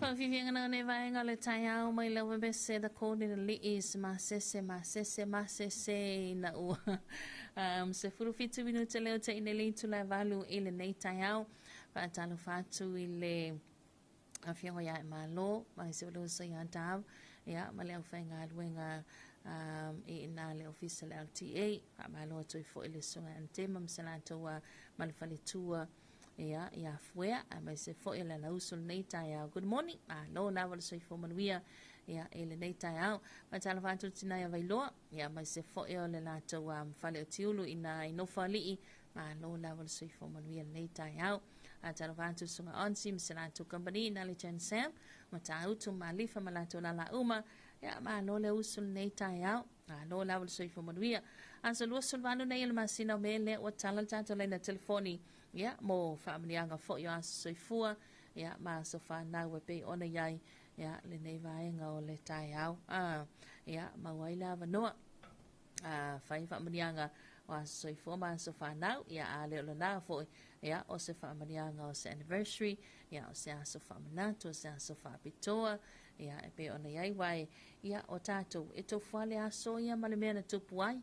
Whawhiwhinga na ne vaenga le tai au mai lau webese da kōne na li is masese na ua. Se furufitu minuta leo te ine li tula valu i le nei tai au. Whaatalo whatu i le awhiango ia e malo, mai se walo sa ia tav. Ia, ma leo whainga aluenga i ina le ofisa le LTA. Malo atu i fo i le sunga antema msala atua malifale tua. Ia, ia fuea, mai se fo i le lausul nei tai au. Good morning, malo na wala soi fo manuia. Ia, e le nei tai au. Whaatalo whatu tina ia vailoa. Ia, mai se fo i o le lato fale o tiulu ina inofa alii. Malo na wala soi fo manuia nei tai au. Talo whatu sunga onsi, msalato company, nali Jen Sam, mata utu malifa malato lala uma, ya malo le usul nei tai au, lo la wala soi fo manuia. Anso lua sulvanu nei ilma sina mele, wa tala tato le na telefoni, ya, mo whaamanianga fo yo aso soi fua, ya, ma so whanau e pe ona yai, ya, le nei vaenga o le tai au, ya, ma waila vanoa, whai whaamanianga, wa soi fo ma so whanau, ya, a leo lana fo, ya, o se whaamanianga o se anniversary, ya, o se aso whaamanatu, o se aso whaapitoa, ya, e pe ona iai wai, ya, o tātou, e tau whale aso, ya, male mea na tupu ai,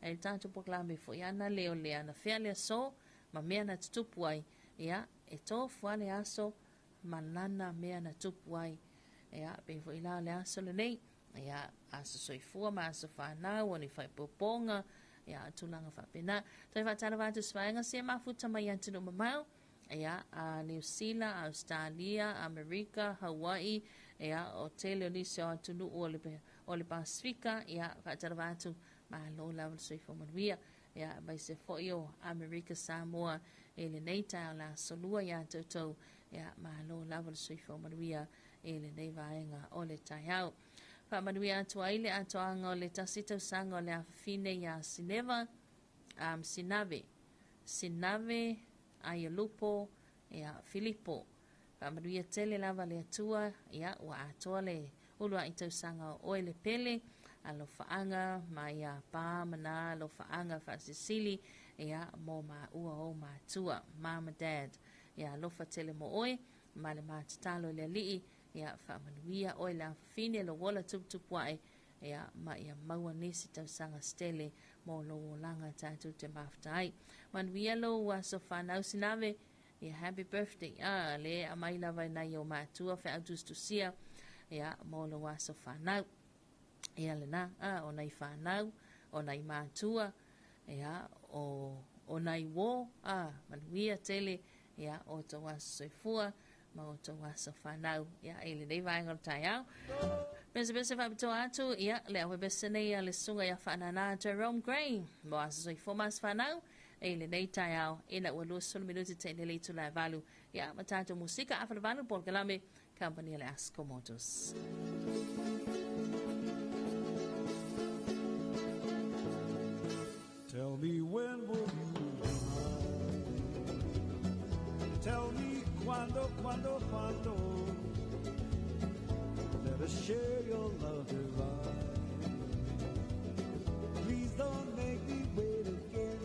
e tātou poklame fo, ya, na leo lea, na whea lea so, ma mea na tupu ai, ya, e tau whale aso, ma lana mea na tupu ai, ya, pe fo ila le aso le nei, ya, aso soifua, ma aso whanau, o ni whai poponga, ya tulanga whapena. Tai whatara watu swaenga se mafuta mai antino mamau. Ya, New Zealand, Australia, Amerika, Hawaii, ya, o tele onise o atunu o le Pasifika, ya, whatara watu ma lo lawa soifo manuia, ya, mai se foio Amerika Samoa, ele neita o la solua ya tautou, ya, ma lo lawa soifo manuia, ele nei vaenga o le taiau. Whamanuia atua ile atoanga o le tasita usanga o le awhine ia Sinave, Ayalupo, ia Filipo. Whamanuia tele lava le atua, ia wa atoa le ulua i tausanga o le pele, alo whaanga, mai a pā mana, alo whaanga whasisili, ia mo ma ua o ma tua, mama dad. Ia lofa tele mo oe, ma le mātatalo le alii, ia whaamanuia oi la whine lo wala tupu ai, ia ma ia maua nesi tau sanga stele mo lo langa tātou te maftai. Manuia lo waso whanau sinave, ia happy birthday, le a mai lawa nai o mātua wha autustu sia, ia mo lo waso whanau, ia le na, o nei whanau, o nei mātua, ia o nei wo, manuia tele, ia o to waso soifua, ma o tō wasa whanau, ia, e le nei vaenga o tai au. Bese whapito atu, ia, le awe bese nei a le sunga ia whanana Jerome Gray, mo asa soi fomas whanau, e le nei tai au, e na ua lua sulu minuti te ne leitu la valu, ia, ma tātou musika a whanavalu, Paul Kalame, company le Asco Motors. Tell me when will you be mine? Tell me Cuando. Let us share your love divine. Please don't make me wait again.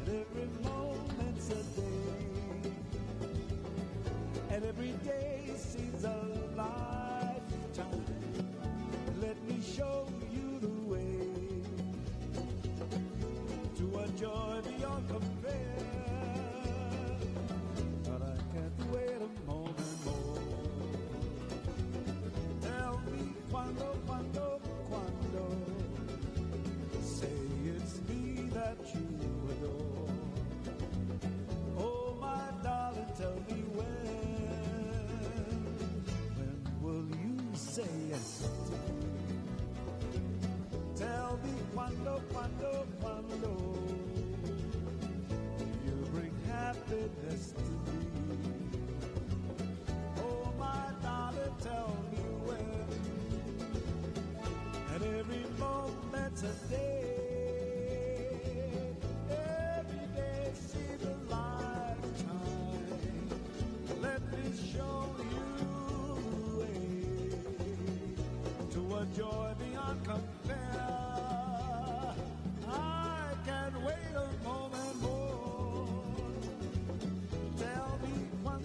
And every moment's a day, and every day seems a lifetime. Let me show you the way to a joy beyond compare. Wait a moment more. Tell me cuando. Say it's me that you adore. Oh my darling, tell me when will you say yes to me? Tell me cuando. You bring happiness to me. Tell me when, and every moment's a day, every day seems a lifetime. Let me show you the way to a joy beyond compare. I can't wait a moment more. Tell me when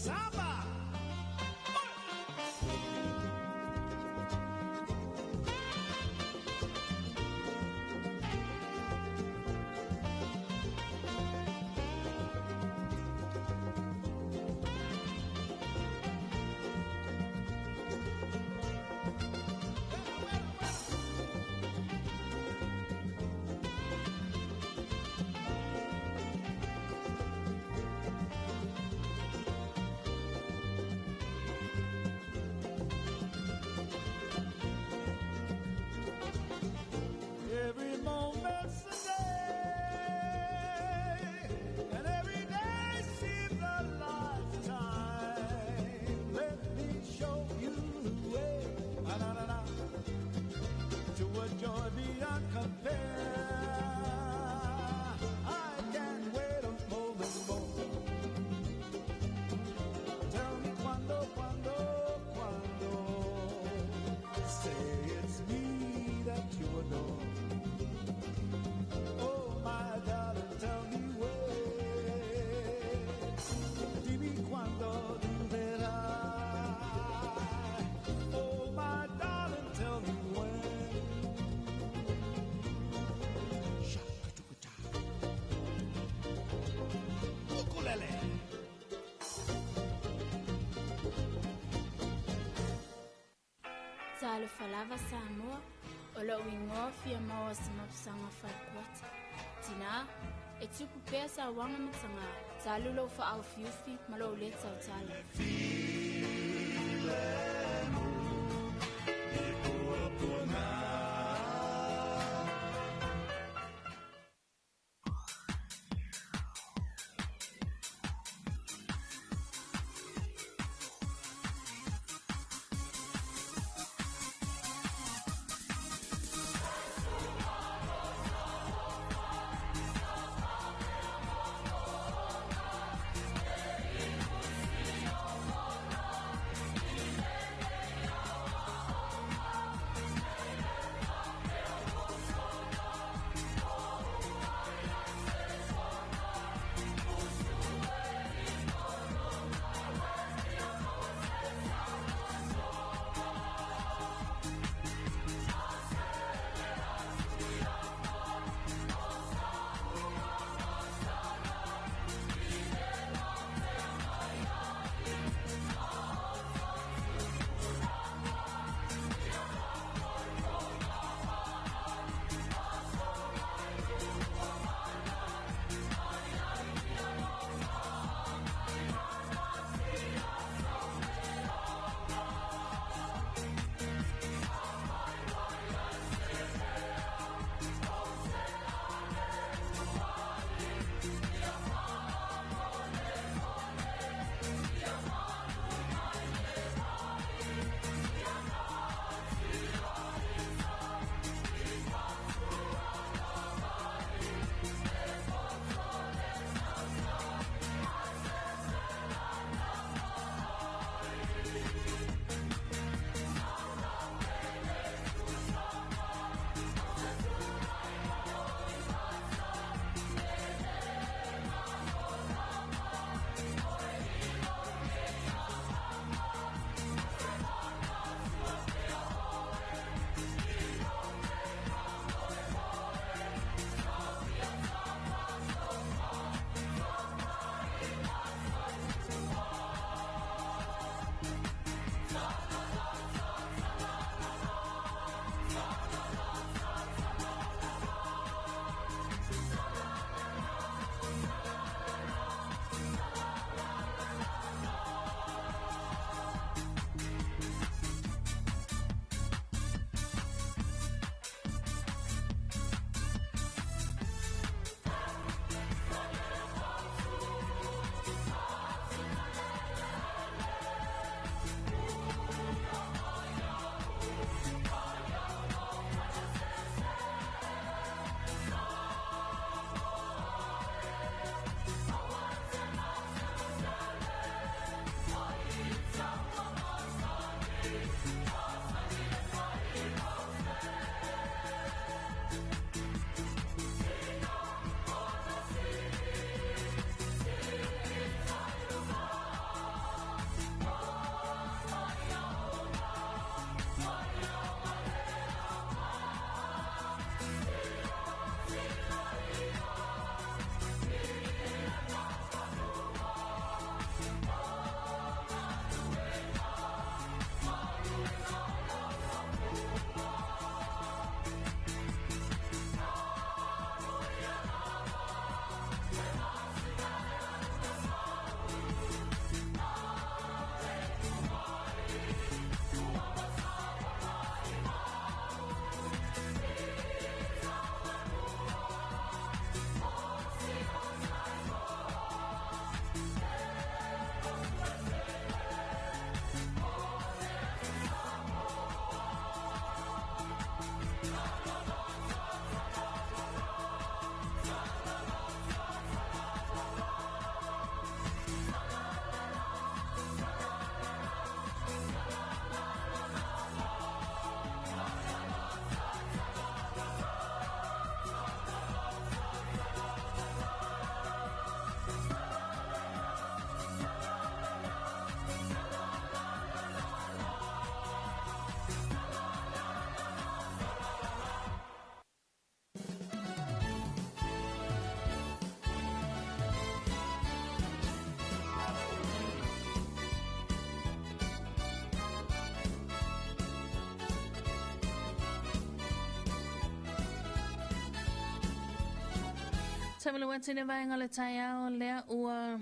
Samba. Every moment's a day, and every day seems a lifetime. Let me show you the way, na-na-na-na, to a joy beyond compare. I can't wait a moment more. Tell me quando, quando, quando. Say it's me that you adore. Oh, my darling, tell me when. Dimmi quando durerai. Oh, my darling, tell me when. Ukulele. TALOFA SAMOA o lo ingoa fia maua sa mapusanga whaikuata. Tina, e tupu pēr sa wanga matanga, tālulo wha au fiufi, malo le tau tala. Tamala watine vaenga le taiao lea ua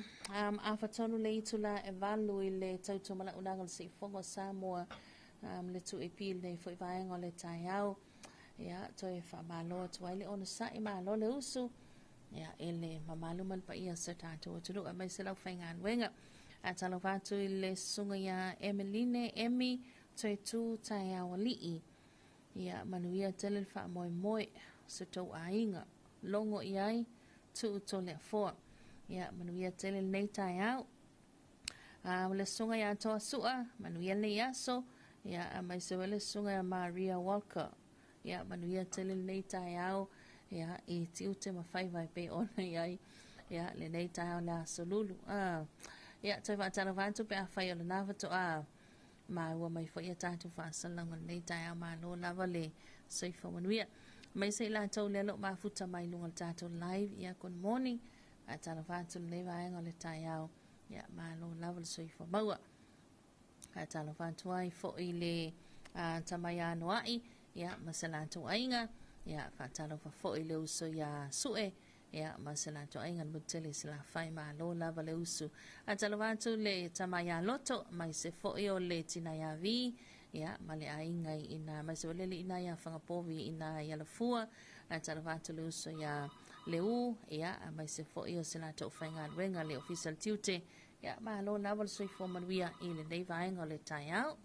awhatonu le itula e valu I le tautomala unanga le seifongo Samoa le tu e pil nei foi vaenga le taiao ia toi whamaloa tuaile ona sai malo le usu ia ele mamalu man pa ia sa tātou atulu a mai se lau whaingan wenga a talo vatu I le sunga ia Emeline Emi toi tu taiao lii ia manuia tele wha moe moe se tau ainga longo iai tu to le foa ia manuia tele nei taiao le sunga ia toa sua manuia le aso ia mai se wele sunga ia Maria Walker ia manuia tele nei taiao ia I tiu te mawhai vai pe ona iai ia le nei taiao le aso lulu ia toi whaatara vantu pe a whai o le nawa to ma ua mai fo ia tatu whaasalanga nei taiao ma lo lava le soifa manuia mai se la tau le lo mafuta mai lunga tatu live ia good morning a tala vatu le vaenga le taiao ia ma lo lava le soifa maua a tala vatu ai fo I le tamaya noai ia masala tu ainga ia fa tala fo I le uso ia sue ia masala tu ainga mutele sila fai ma lo lava le usu a tala vatu le tamaya loto mai se fo I o le tinaya vi ia male ainga ina mai se wale ina ia whangapovi ina ia la fua a tala vatu le uso ia leu ia mai se fo I o sila tau whainga wenga le official tiute ia ma lo lava le soifo manuia I le nei vaenga le taiao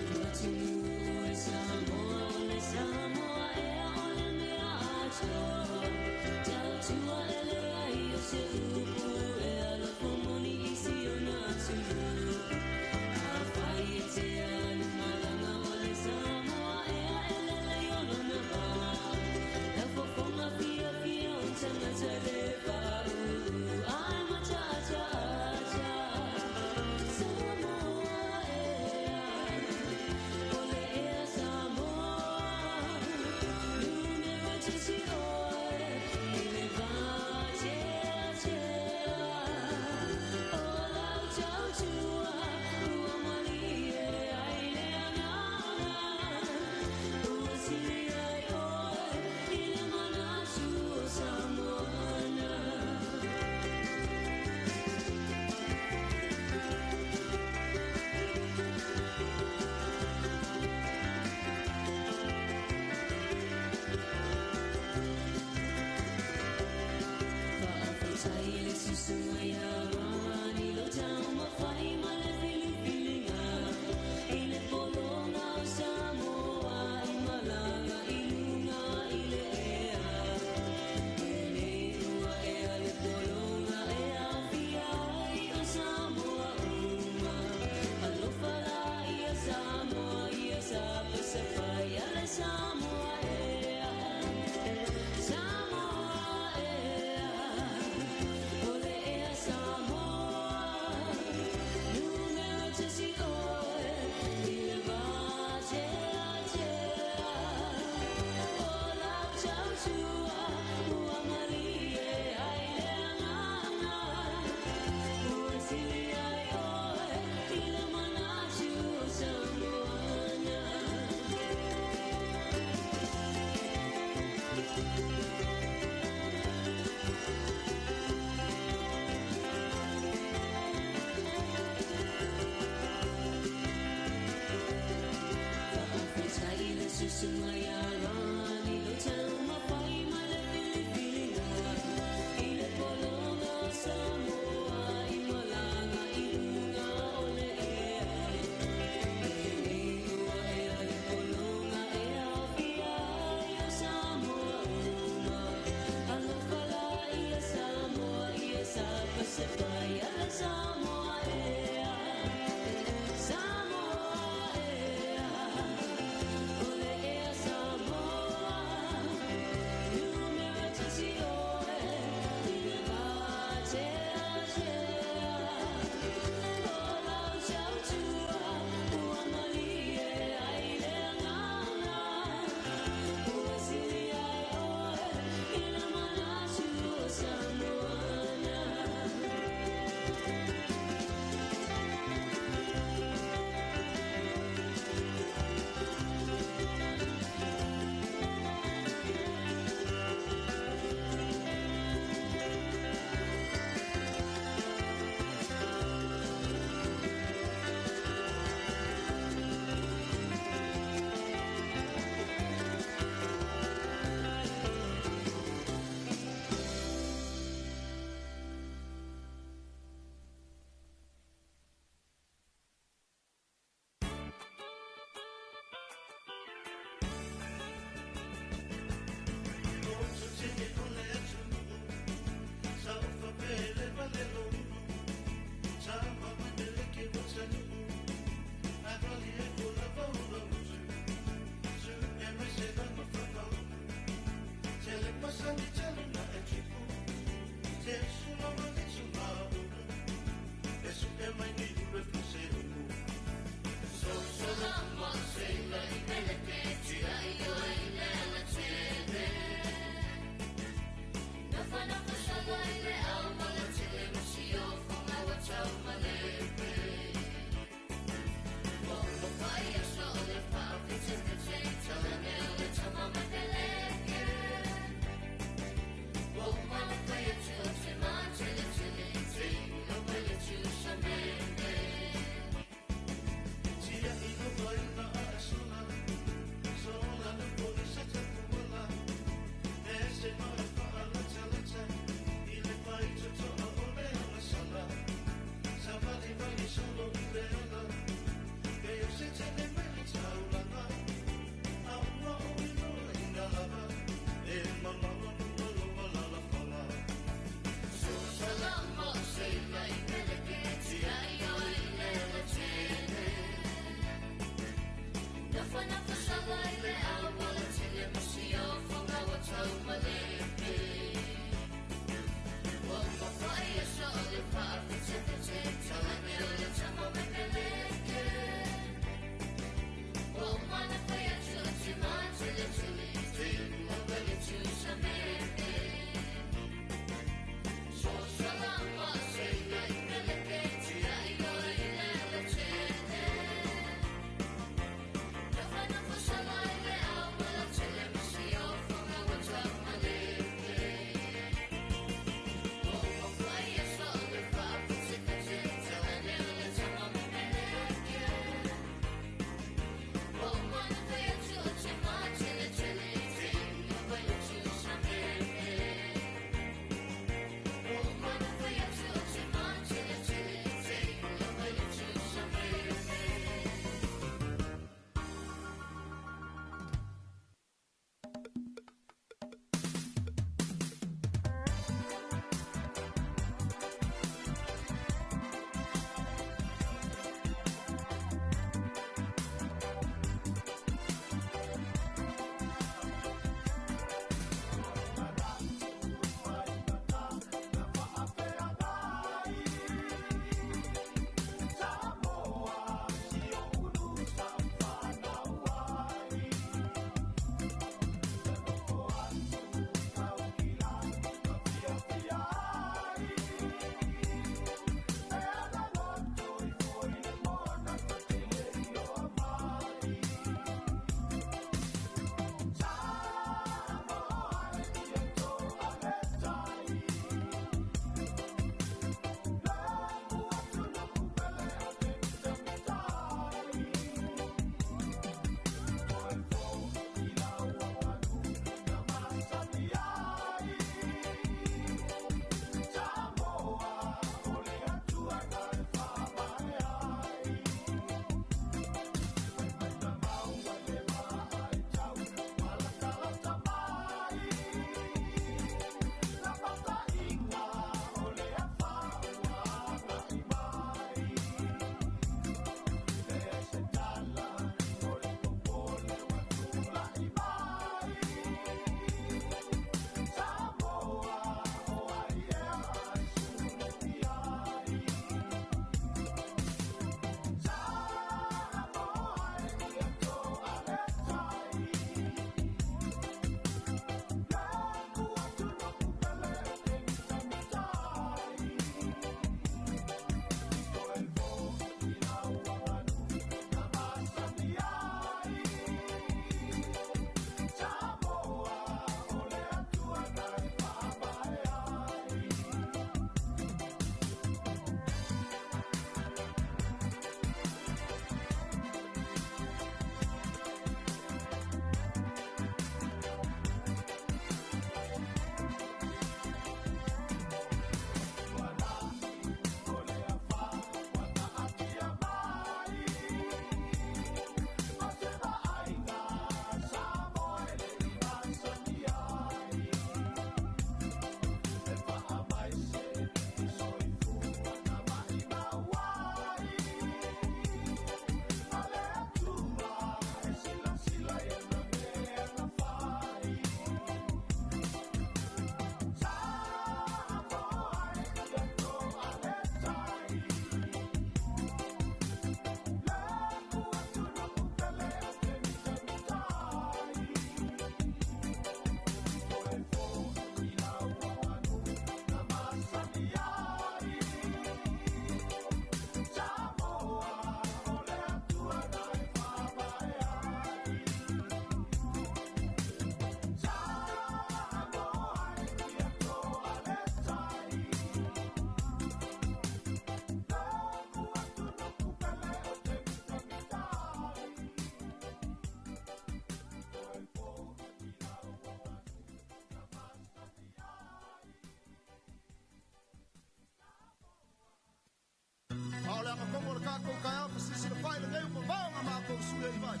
panga ma po sule i vai.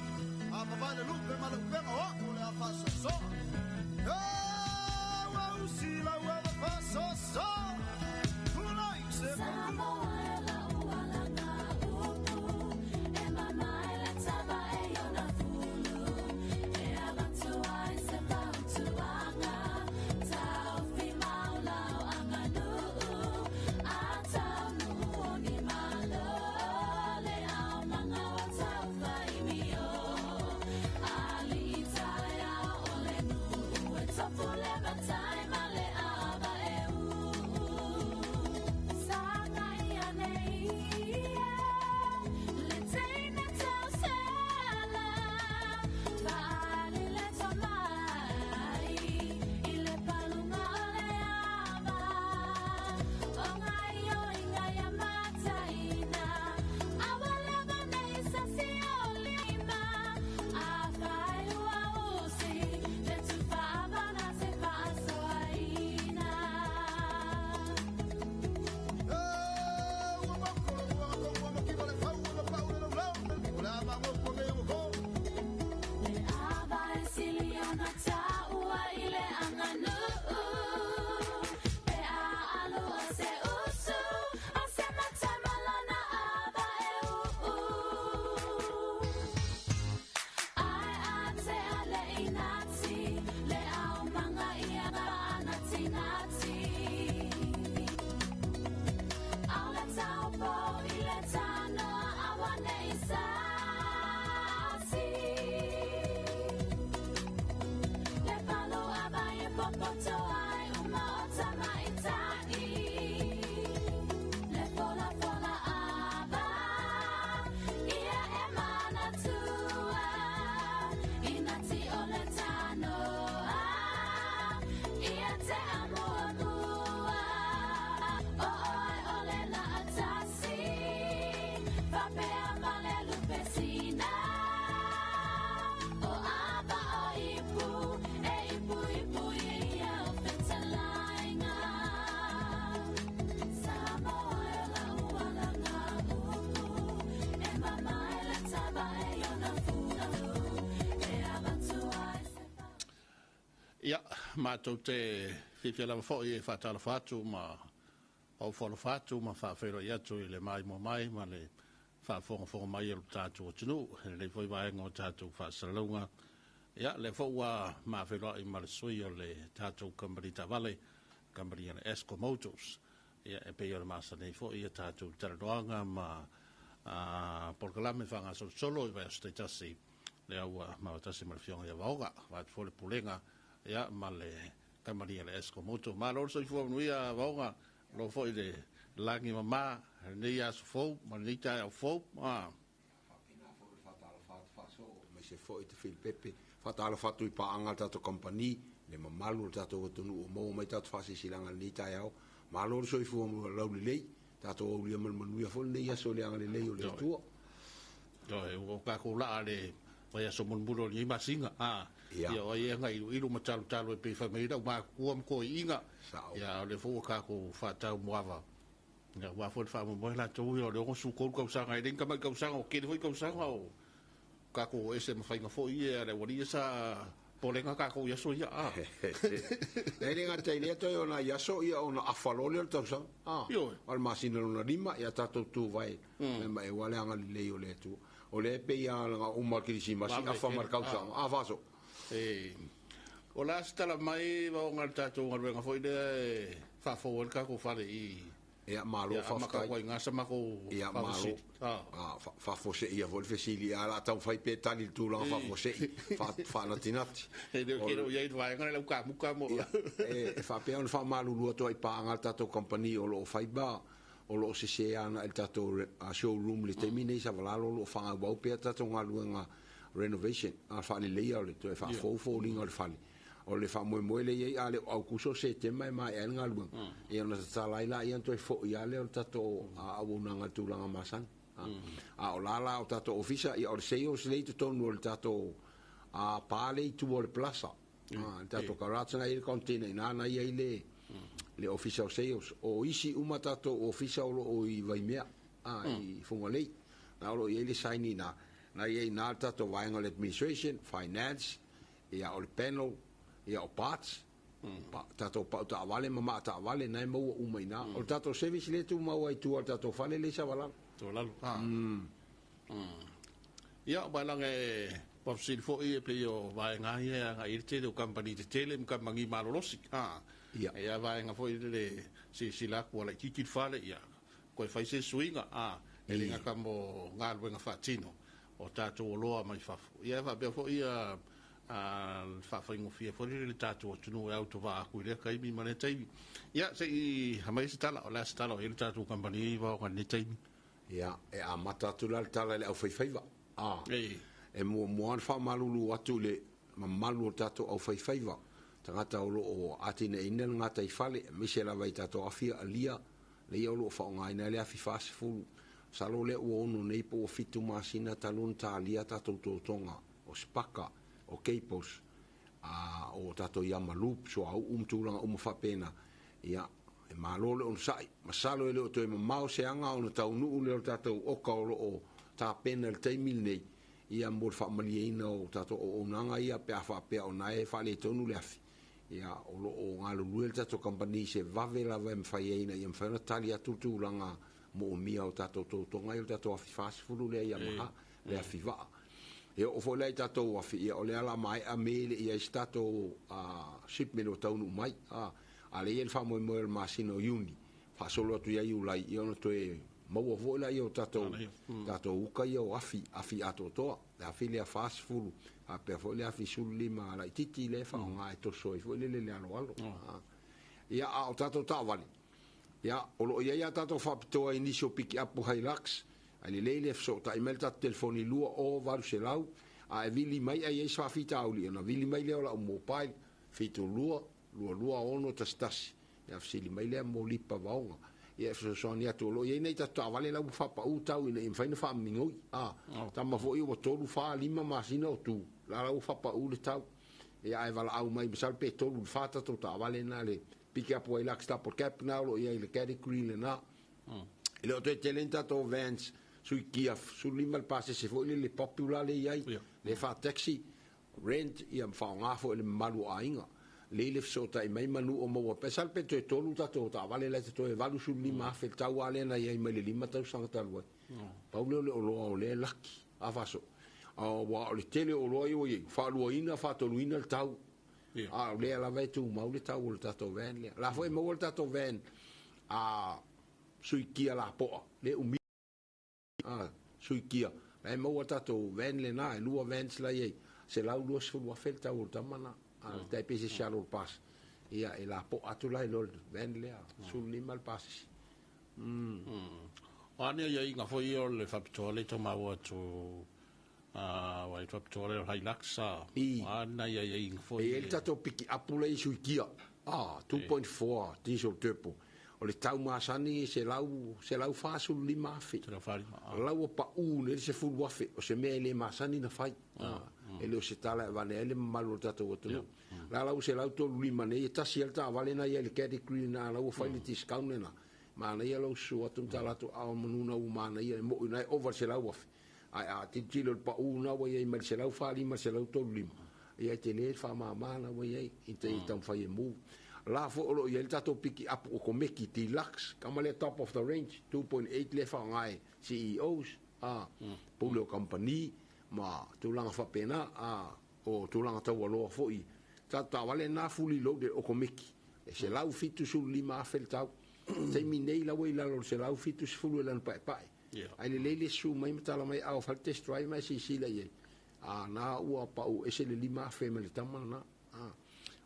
A papa le lupe ma lupe o o le a fasa so. Wa usila wa le fasa so. Kulai se Samoa e la uala na upu. E mama e le taba e yona fulu. E avantu ai se vantu anga. Tau fi maulau anga nuu. A tau nuu ni malo. Le au manga wa tau fai mio. Ali itaya ole nuu. E tofu le batai ma le ava e Sanga ia nei. Le teina tau sela. Vale le tomai. I le palunga le ava. O ngai o inga ia mataina. Awale vanei sasi o lima. A vai ua usi. Le tufava na se pasoaina. Le ava e siliona taua i le anganu. Pe a alu o se usu. O se matamalana ava e Ai a te ale inati. Le au manga i anga anati nati. Au le taupo i le tano awane i sasi. Le palo ava e popoto ai uma o tama i tai. Le fola fola ava. Ia e mana tua. Inati o le tanoa. Ia te amo mua. O oi o le na atasi. Papea male lupesina. O ava o ipu. E ipu ipu ia o fetalainga. Samoa e la ualanga upu. E mama e le taba e yona funa. E avantu ai se Ia, mātou te whiwhia fo i e whatala whātu ma au whala whātu ma whawhero i atu i le mai mo mai ma le whawhonga mai e tātou o tunu le whoi waenga o tātou whasalaunga. Ia, le whaua ma whero i ma le sui o le tātou kambari Tavale, kambari ana Esco Motors. Ia, e pei o le masa nei fo i e tātou taradoanga ma porkalame whanga solo i vai o staitasi le aua mawatasi ma le whionga ia waoga, vai fo le pulenga. Ia, ma le kamaria le Esco Moto. Ma lor soi fua manuia vaonga, lo fo i le langi mama, nei asu fau, ma nei tai au fau. Mai se fo i te Filipepe, whatala whatu i paanga tato kompani, le mamalu tato o tunu o mo mai tato whasi silanga nei tai au. Ma lor soi fua manuia lau li lei, tato o lia manuia fo nei aso le anga le lei o le tua. Doi, o kako laa le vai aso munmuro ni masinga. Ia o ia ngai ilu matalu talu e pe whameira, ma kuam ko inga. Ia o le fo kako whatau muava. Ia wafo le whamu moe la tau ia o le onsu kou kausanga, e ringa mai kausanga o kere hoi kausanga o kako ese mawhainga fo ia le wari esa polenga kako iaso ia. E ringa te ilea toi o na iaso ia o na awhalole o tausanga. Al masina o na rima ia tatou tu vai. E wale anga li lei o le tu. O le pe ia nga umakirisi masi afa markausanga. Vaso. O la stala mai va o ngal tatou ngal nga foi de fa fo ka ko fale i ia malo fa ka ko nga sama ko ia malo fa fo se ia vol fesili ala tau fai pe tali tu la fa fo se fa na tinati e de kero ia vai nga la ka muka mo e fa pe on fa malu lu to i pa ngal tatou company o lo fai ba o lo se se ana el tatou showroom le termine sa vala lo fa ba pe tatou ngalu nga renovation a fa le leia le to fa fo linga le fali o le fa mo le ia ale au kuso se te mai el ngalu e ona sa lai la ia to fo ia le tatou a una nga tu langa masan a o la o tatou ofisa ia o se o se le to no le tatou a pale tu o le plaza tatou karatsa na il container na ia le ofisa o sales o isi uma tatou ofisa o i vai mea i fonga lei na o ia le saini na na ye na tato vaenga le administration finance ia o le panel ia o parts pa tato pa ta vale mama ta vale na mo u mai na o tato service le tu mau ai tu o tato fale le sa vala to la ia balang por si fo e pe yo vaenga ia ga irte do company de tele m kambangi malolosi ia vaenga fo le si la ko la kiki fale ia ko fai se swinga ele nga kamo ngal wenga fatino o tato loa mai fa ia va be fo ia fa ingo fia fo le tato tunu auto va ku le kai mi mane tai ia se i hamai stala o la stala o il tato company va ko ni tai ia a mata tu la tala le au fai va e mo fa malulu atu le malu tato au fai va tangata o atine inel ngata I fale mi se la vai tato afia alia le o lo fa ngai na le afi fast food salo le o no nei po fitu masina talun talia tato tonga o spaka o keipos o tato yama loop so au tulanga fa pena ia e malo le on sai masalo le o to mau se anga o tau nu le tato o ka o ta pena le te mil nei ia mo fa malina o tato o nanga ia pe fa pe o nai fa le tonu le afi ia o lo o ngalo luel tato company se vavela vem fa ina ia fa talia tulanga mo mia o tato tonga o tato afi fast food le ia ma le afi va e o fo le tato afi ia o le ala mai a mele ia stato shipment o tau mai ale il fa mo el masino uni fa solo tu ia ulai io no to mo vo la io tato uka io afi ato to afi le fast food a per fo le afi sul lima la titi le fa nga to so fo le alo ia o tato tavali ia o lo ia tato fa to inicio pick up Hilux ali le so ta email ta telefoni lua o varu se lau a vili mai ai sa fita auli na vili mai le o mobile fito lua ono tastas ia fili mai le mo lipa vaonga ia so ni ato lo ia nei ta vale la fa pa utau ina in faina fa mingo ta ma fo io to lu fa lima masina o tu la fa pa u le tau ia ai vala au mai sal pe to lu fa ta to ta vale na le pick up Hilux sta por cap na lo ia le category le na le o te talenta to vans sui Kia sul lima il passe se foi le popolare iai le fa taxi rent ia fa nga fo le malu ainga le so tai mai manu o mo pesal pe to tolu ta vale le to e valu sul lima fe tau ale na iai mai le lima tau sanga talu paulo le laki avaso wa le tele o lo ioi fa luina fa to luina il tau le la vai tu mau le tau le tato ven le la foi mo le tato ven sui Kia la po le umi sui Kia e mo tato ven le na lua vens la ye se la lu so wa felta o tamana dai pese shalo pas ia e la po atula lo ven le sul limal pas ane ia inga foi o le fapitole to maua tu wai fapitole Hilux ana ia inga foi e tato piki apula i sui Kia 2.4 diesel turbo o le tau masani se lau fa sul lima afi lau pa ne se fu wafe o se me le masani na fai e le se tala vale ele malu tato o tunu la lau se lau to lima ne ta si alta vale na ele category na lau fai le discount na ma na ia lau su atun tala to a manuna u mana ia mo na over se lau wafe a ti tilo pa na wa ia se lau fa lima se lau to lima ia te le fa mama na wa ia inte tam fai mu la fo lo ia tato piki up o komeki Hilux kamale top of the range 2.8 le fa ngai CEOs pulo company ma tulanga fa pena o tulanga tau lo fo I tata vale na fully loaded o komeki e se lau fitu sul lima feltau te minei la we la lo se lau fitu fulu lan pai ai le su mai mtala mai au fa test drive mai si la ye na u pa u ese le lima fe me le tamana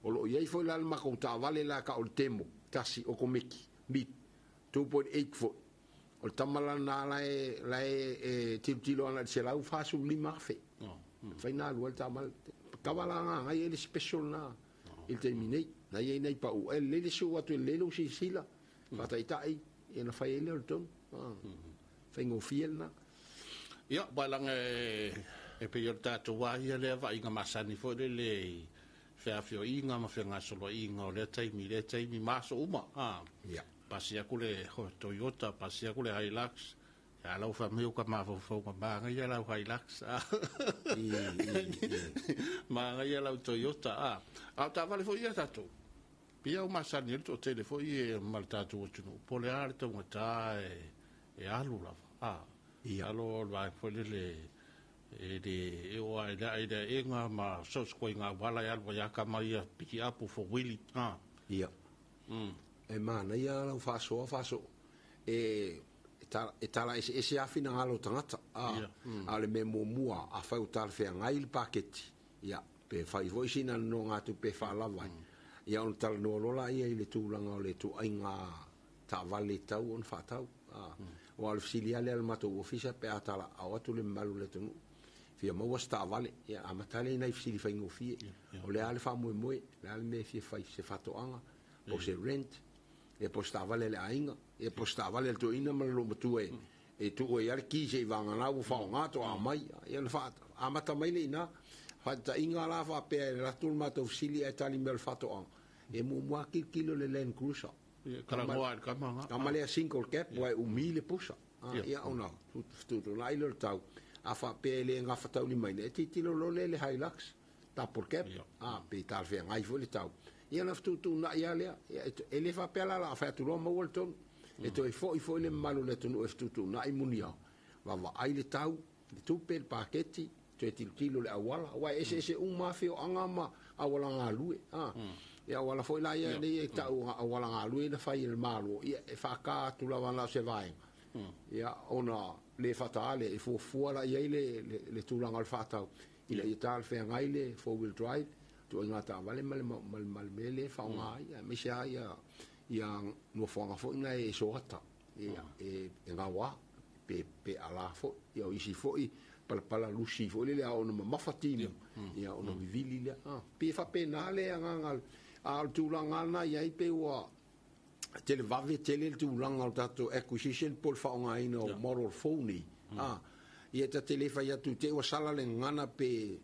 o lo iai foi la ma ko ta vale la ka o temo tasi o komeki bit 2.8 fo o tamala na la tilo ana se la fa su lima fe final volta mal kavala nga ai ele special na il terminei na ia nei pa u ele su watu le lo si sila fata itai e na fai ele ton fengo fiel na ia balang e pe yorta to wa ia le va inga masani fo le feo inga ma fenga solo inga o le taimi maso uma pasia kule Toyota pasia kule Hilux Alo fa meu ka ma fo ka ba nga ia lau Hilux. Ma nga ia lau Toyota. A ta vale fo ia tato. Pia o masani el to telefo i mal tato tunu. Pole ale to ngata e alu lava. Alo vai fo le de o ai da nga ma so ko nga wala ya ya ka mai piki apu fo wili. Ia. E mana ia lau faso e tala ese afina ngalo tangata ale me mua a fau tal fe ngai il paketi ia pe fai voisina no ngatu pe fa lava ia on tal no lola ia ile tu langa ole tu ainga ta vale tau on fa tau o al filia le al mato ofisa pe atala a tu le malu le tu fia mo sta vale ia amatale nei fili fa ngofi o le ale fa mo le ale me fai se fato anga o se rent e postava le ainga e postava le to ina mal lo tue e tu e ar ki se vanga na u fa ngato a mai e le fa amata mai le ina fa ta inga la fa pe la turma to fili e tali mel fato an e mo mo kilo le len cruiser kala moa kama amale single cap wa u mile pusa ia ona tu la ilo tau a fa pe le nga fa tau ni mai ne ti lo le Hilux ta por cap pe tal fe ngai fo le tau ia na tu na ia le ele fa pela la fa tu lo mo volton e to fo le malo le tu tu na i munia va ai le tau le tu pel paketi to ti kilo le awala wa ese un mafio angama awala ngalue ia wala foi la ia le tau awala ngalue na fa il malo ia e fa ka tu la va se vai ia ona le fatale e fo fuala ia le tu la ngal fatau ila ital fe ngai le 4-wheel drive tu nga ta vale mal mele fa nga me sha ya no fo nga fo nga e so ata e nga wa pe ala fo ya isi fo i pala lusi fo le ona ma fatino ya ona vivili le pe fa penale nga al tu la nga ya i pe wa tele vave tele tu la nga tato acquisition por fa nga ino model phone ia ta tele fa ya tu te wa sala le ngana pe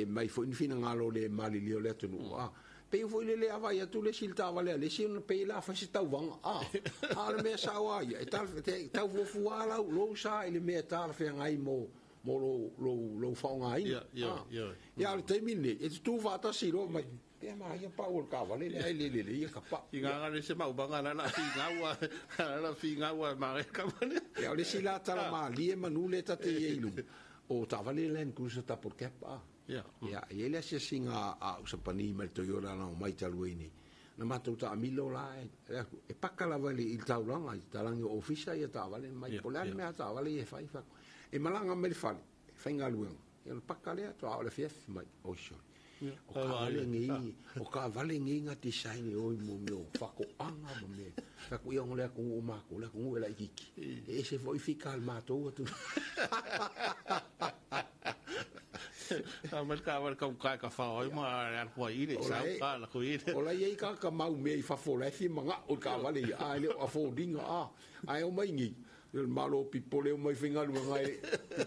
mai fo infina ngalo le mali lio le tunu pe fo le ava ya tu le silta vale le sin pe la fa si tau vang le me sa wa ya tal tau fo fu ala lo sa ile me tal fe ngai mo lo fa ngai ya le termine e tu va ta si lo mai pe ma ya pa ul ka vale le ya ka pa inga le se mau banga la fi ngawa ma ka vale ya le sila tala ma li e manule ta te ilu o ta vale len kusa ta por kepa ya ele se singa a usapani mal toyora na mai taluini na matu ta amilo la e pakala vale il taulanga i talangi ofisa ia ta vale mai polan me ta vale e fai fa e malanga me fai fainga lueng e pakale to a le fief mai o sho o ka vale ngi nga design o mo fa ko anga mo me ka ku yo le ku ma ku le ku la iki e se foi ficar mato tu Amal ka fa oi ma ar po ire sa ka la ko ire ola ye ka mau me fa fo le fi manga o ka vale a le a fo dinga ai o mai ngi el malo pipole o mai finga lu ngai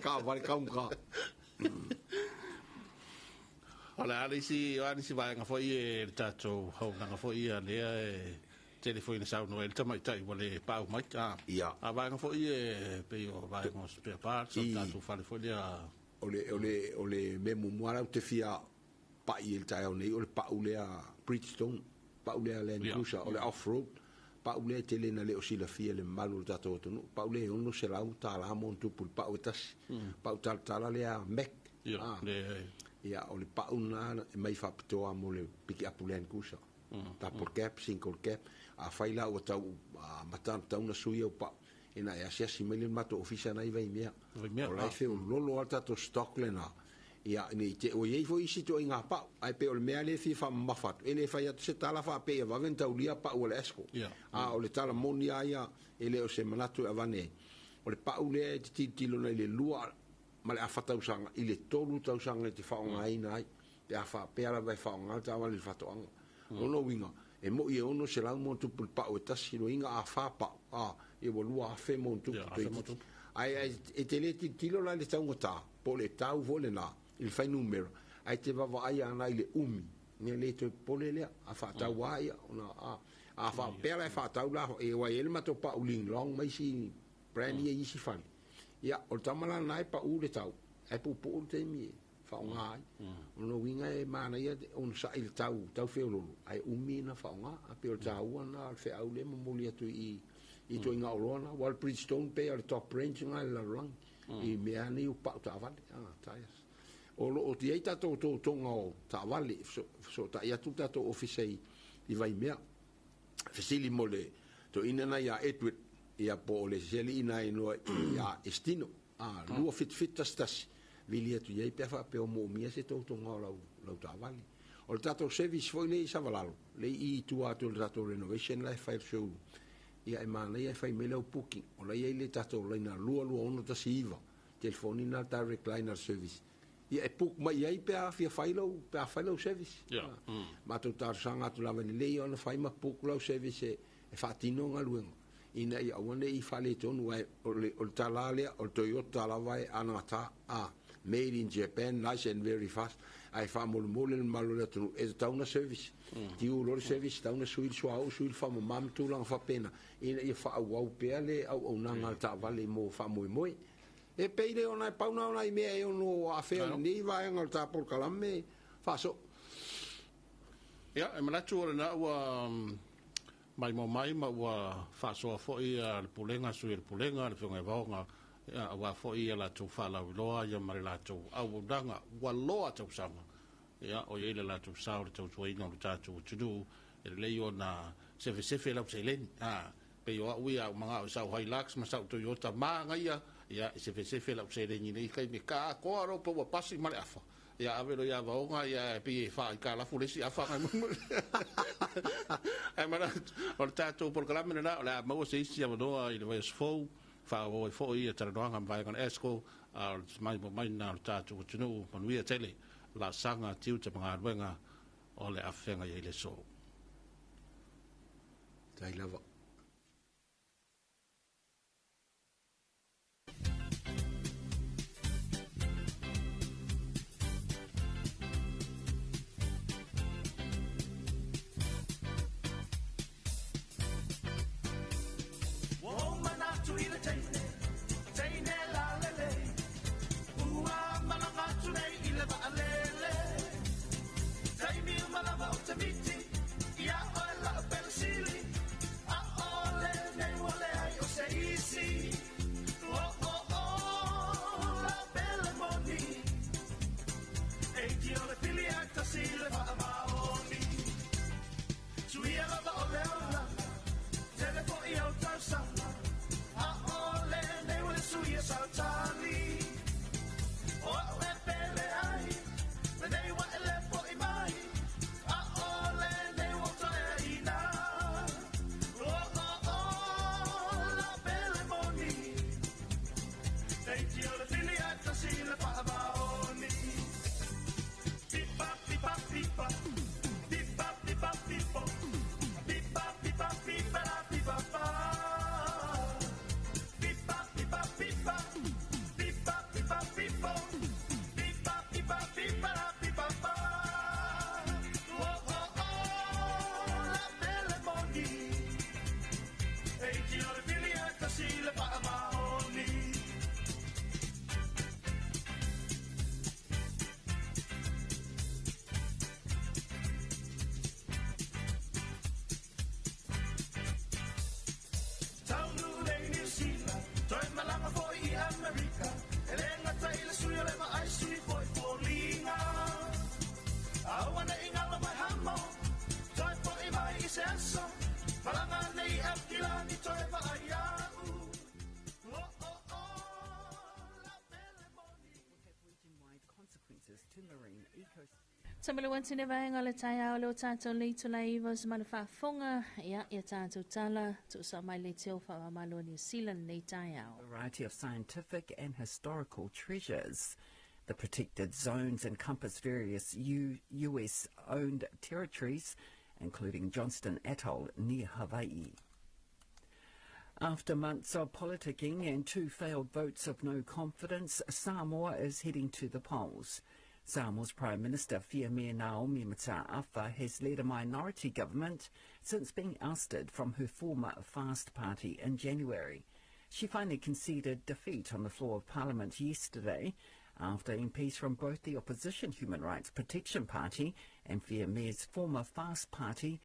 ka vale ka Ola ali si vai nga foi e tato ho nga foi le telefone sa no el tamai tai vole pa mai a vai nga foi pe o vai mo spare parts tato fa le foi ole me muara te fia pa il tai o nei ole pa ule a Bridgestone pa ule a Land Cruiser ole off-road pa ule tele na le osila fia le malu tato no pa ule ono se la uta la montu pul pa utas pa utal le a Mac ia ole pa una mai fa pito a mole piki up Land Cruiser ta por cap single cap a faila o tau matan tau na suia pa ina e asia simile mato ofisa na vai mea o lai fe un lolo alta to stock lena ia ni te o ye fo isi to inga pa ai pe o mea le fi fa mafat ele fa ya se tala fa pe va venta ulia pa o le esco o le tala monia ia ele o se manato avane o le pa ule ti lo le lua ma le afata usanga ile tolu ta usanga te fa nga ina ai te afa pe ala vai fa nga ta vale fa to anga ono winga e mo ye ono se la mo tu pa o ta si lo inga afa pa e volua a fe mon tu ai e te le tilo la le tau ngota po le tau vole na il fai numero ai te va ai ana ile umi ne le to pole le a fa tau ai ona a fa pela fa tau la e wa ele mato pa uling long mai si brand ye si fan ia o tamala nai pa u le tau ai pu te mi fa nga no winga e mana ia on sa il tau fe lo ai umina fa nga a pe o tau na fe au le mo li atu i to nga orona wal Bridgestone pe al top range nga la rang i me ani u pa ta vale taias o lo o ti ta to ngo ta vale so ta ia tu ta to office i vai mea fesili mole to ina na ia Edward ia po le seli ina no ia estino lua fit tas vilia tu ia pe fa pe o mo mia se to ngo lau ta vale o tato service foi le sa valalo le i tu ato le tato renovation life fire show ia e mana ia fai mele o puki o la ia le tato le na lua ono ta siva telefoni na direct line service ia e puk mai ia pe a fia failo service ma to tar sanga tu la le ona fai ma puk lo service e fatino nga luengo ina ia one i fale tonu o talale o Toyota la vai anata made in Japan nice and very fast ai fa mol malo tu e ta una service ti u lo service ta una suil fa mam tu lang fa pena ina ia fa au pele au nanga ta vale mo fa moi e peile ona pa una i me e no a fe ni vai ngal ta por calame fa so ya e malatu ora na wa mai ma wa fa so fo i al pulenga su il pulenga le fonga vaonga wa fo i la tu fa la loa ya mari la tu au danga wa loa tu sama ya o ye la tu sa o tu i no ta tu tu le yo na se la se len pe yo wi a manga sa Hilux ma sa Toyota ma nga ya se la se len ni kai me ka ko ro po pasi male afa ya avelo ya vaonga ya pe fa ka la fulesi afa ai mana o tato por kala mena la mo se isi amo do i le fo fa o fo i tra no ngam vai con esco al mai na tato tunu pon wi tele la sanga tiu te manga wenga o le afenga i le so tai lava Tamale wantine vaenga le tai ao le o tātou leitu la iwa sa mana whaafonga ia tātou tala tu sa mai le teo whaamalo New Zealand le tai ao. A variety of scientific and historical treasures. The protected zones encompass various US-owned territories, including Johnston Atoll near Hawaii. After months of politicking and 2 failed votes of no confidence, Samoa is heading to the polls. Samoa's Prime Minister Fiamia Naomi Mata'afa has led a minority government since being ousted from her former Fast Party in January. She finally conceded defeat on the floor of Parliament yesterday after MPs from both the opposition Human Rights Protection Party and Fiame's former Fast Party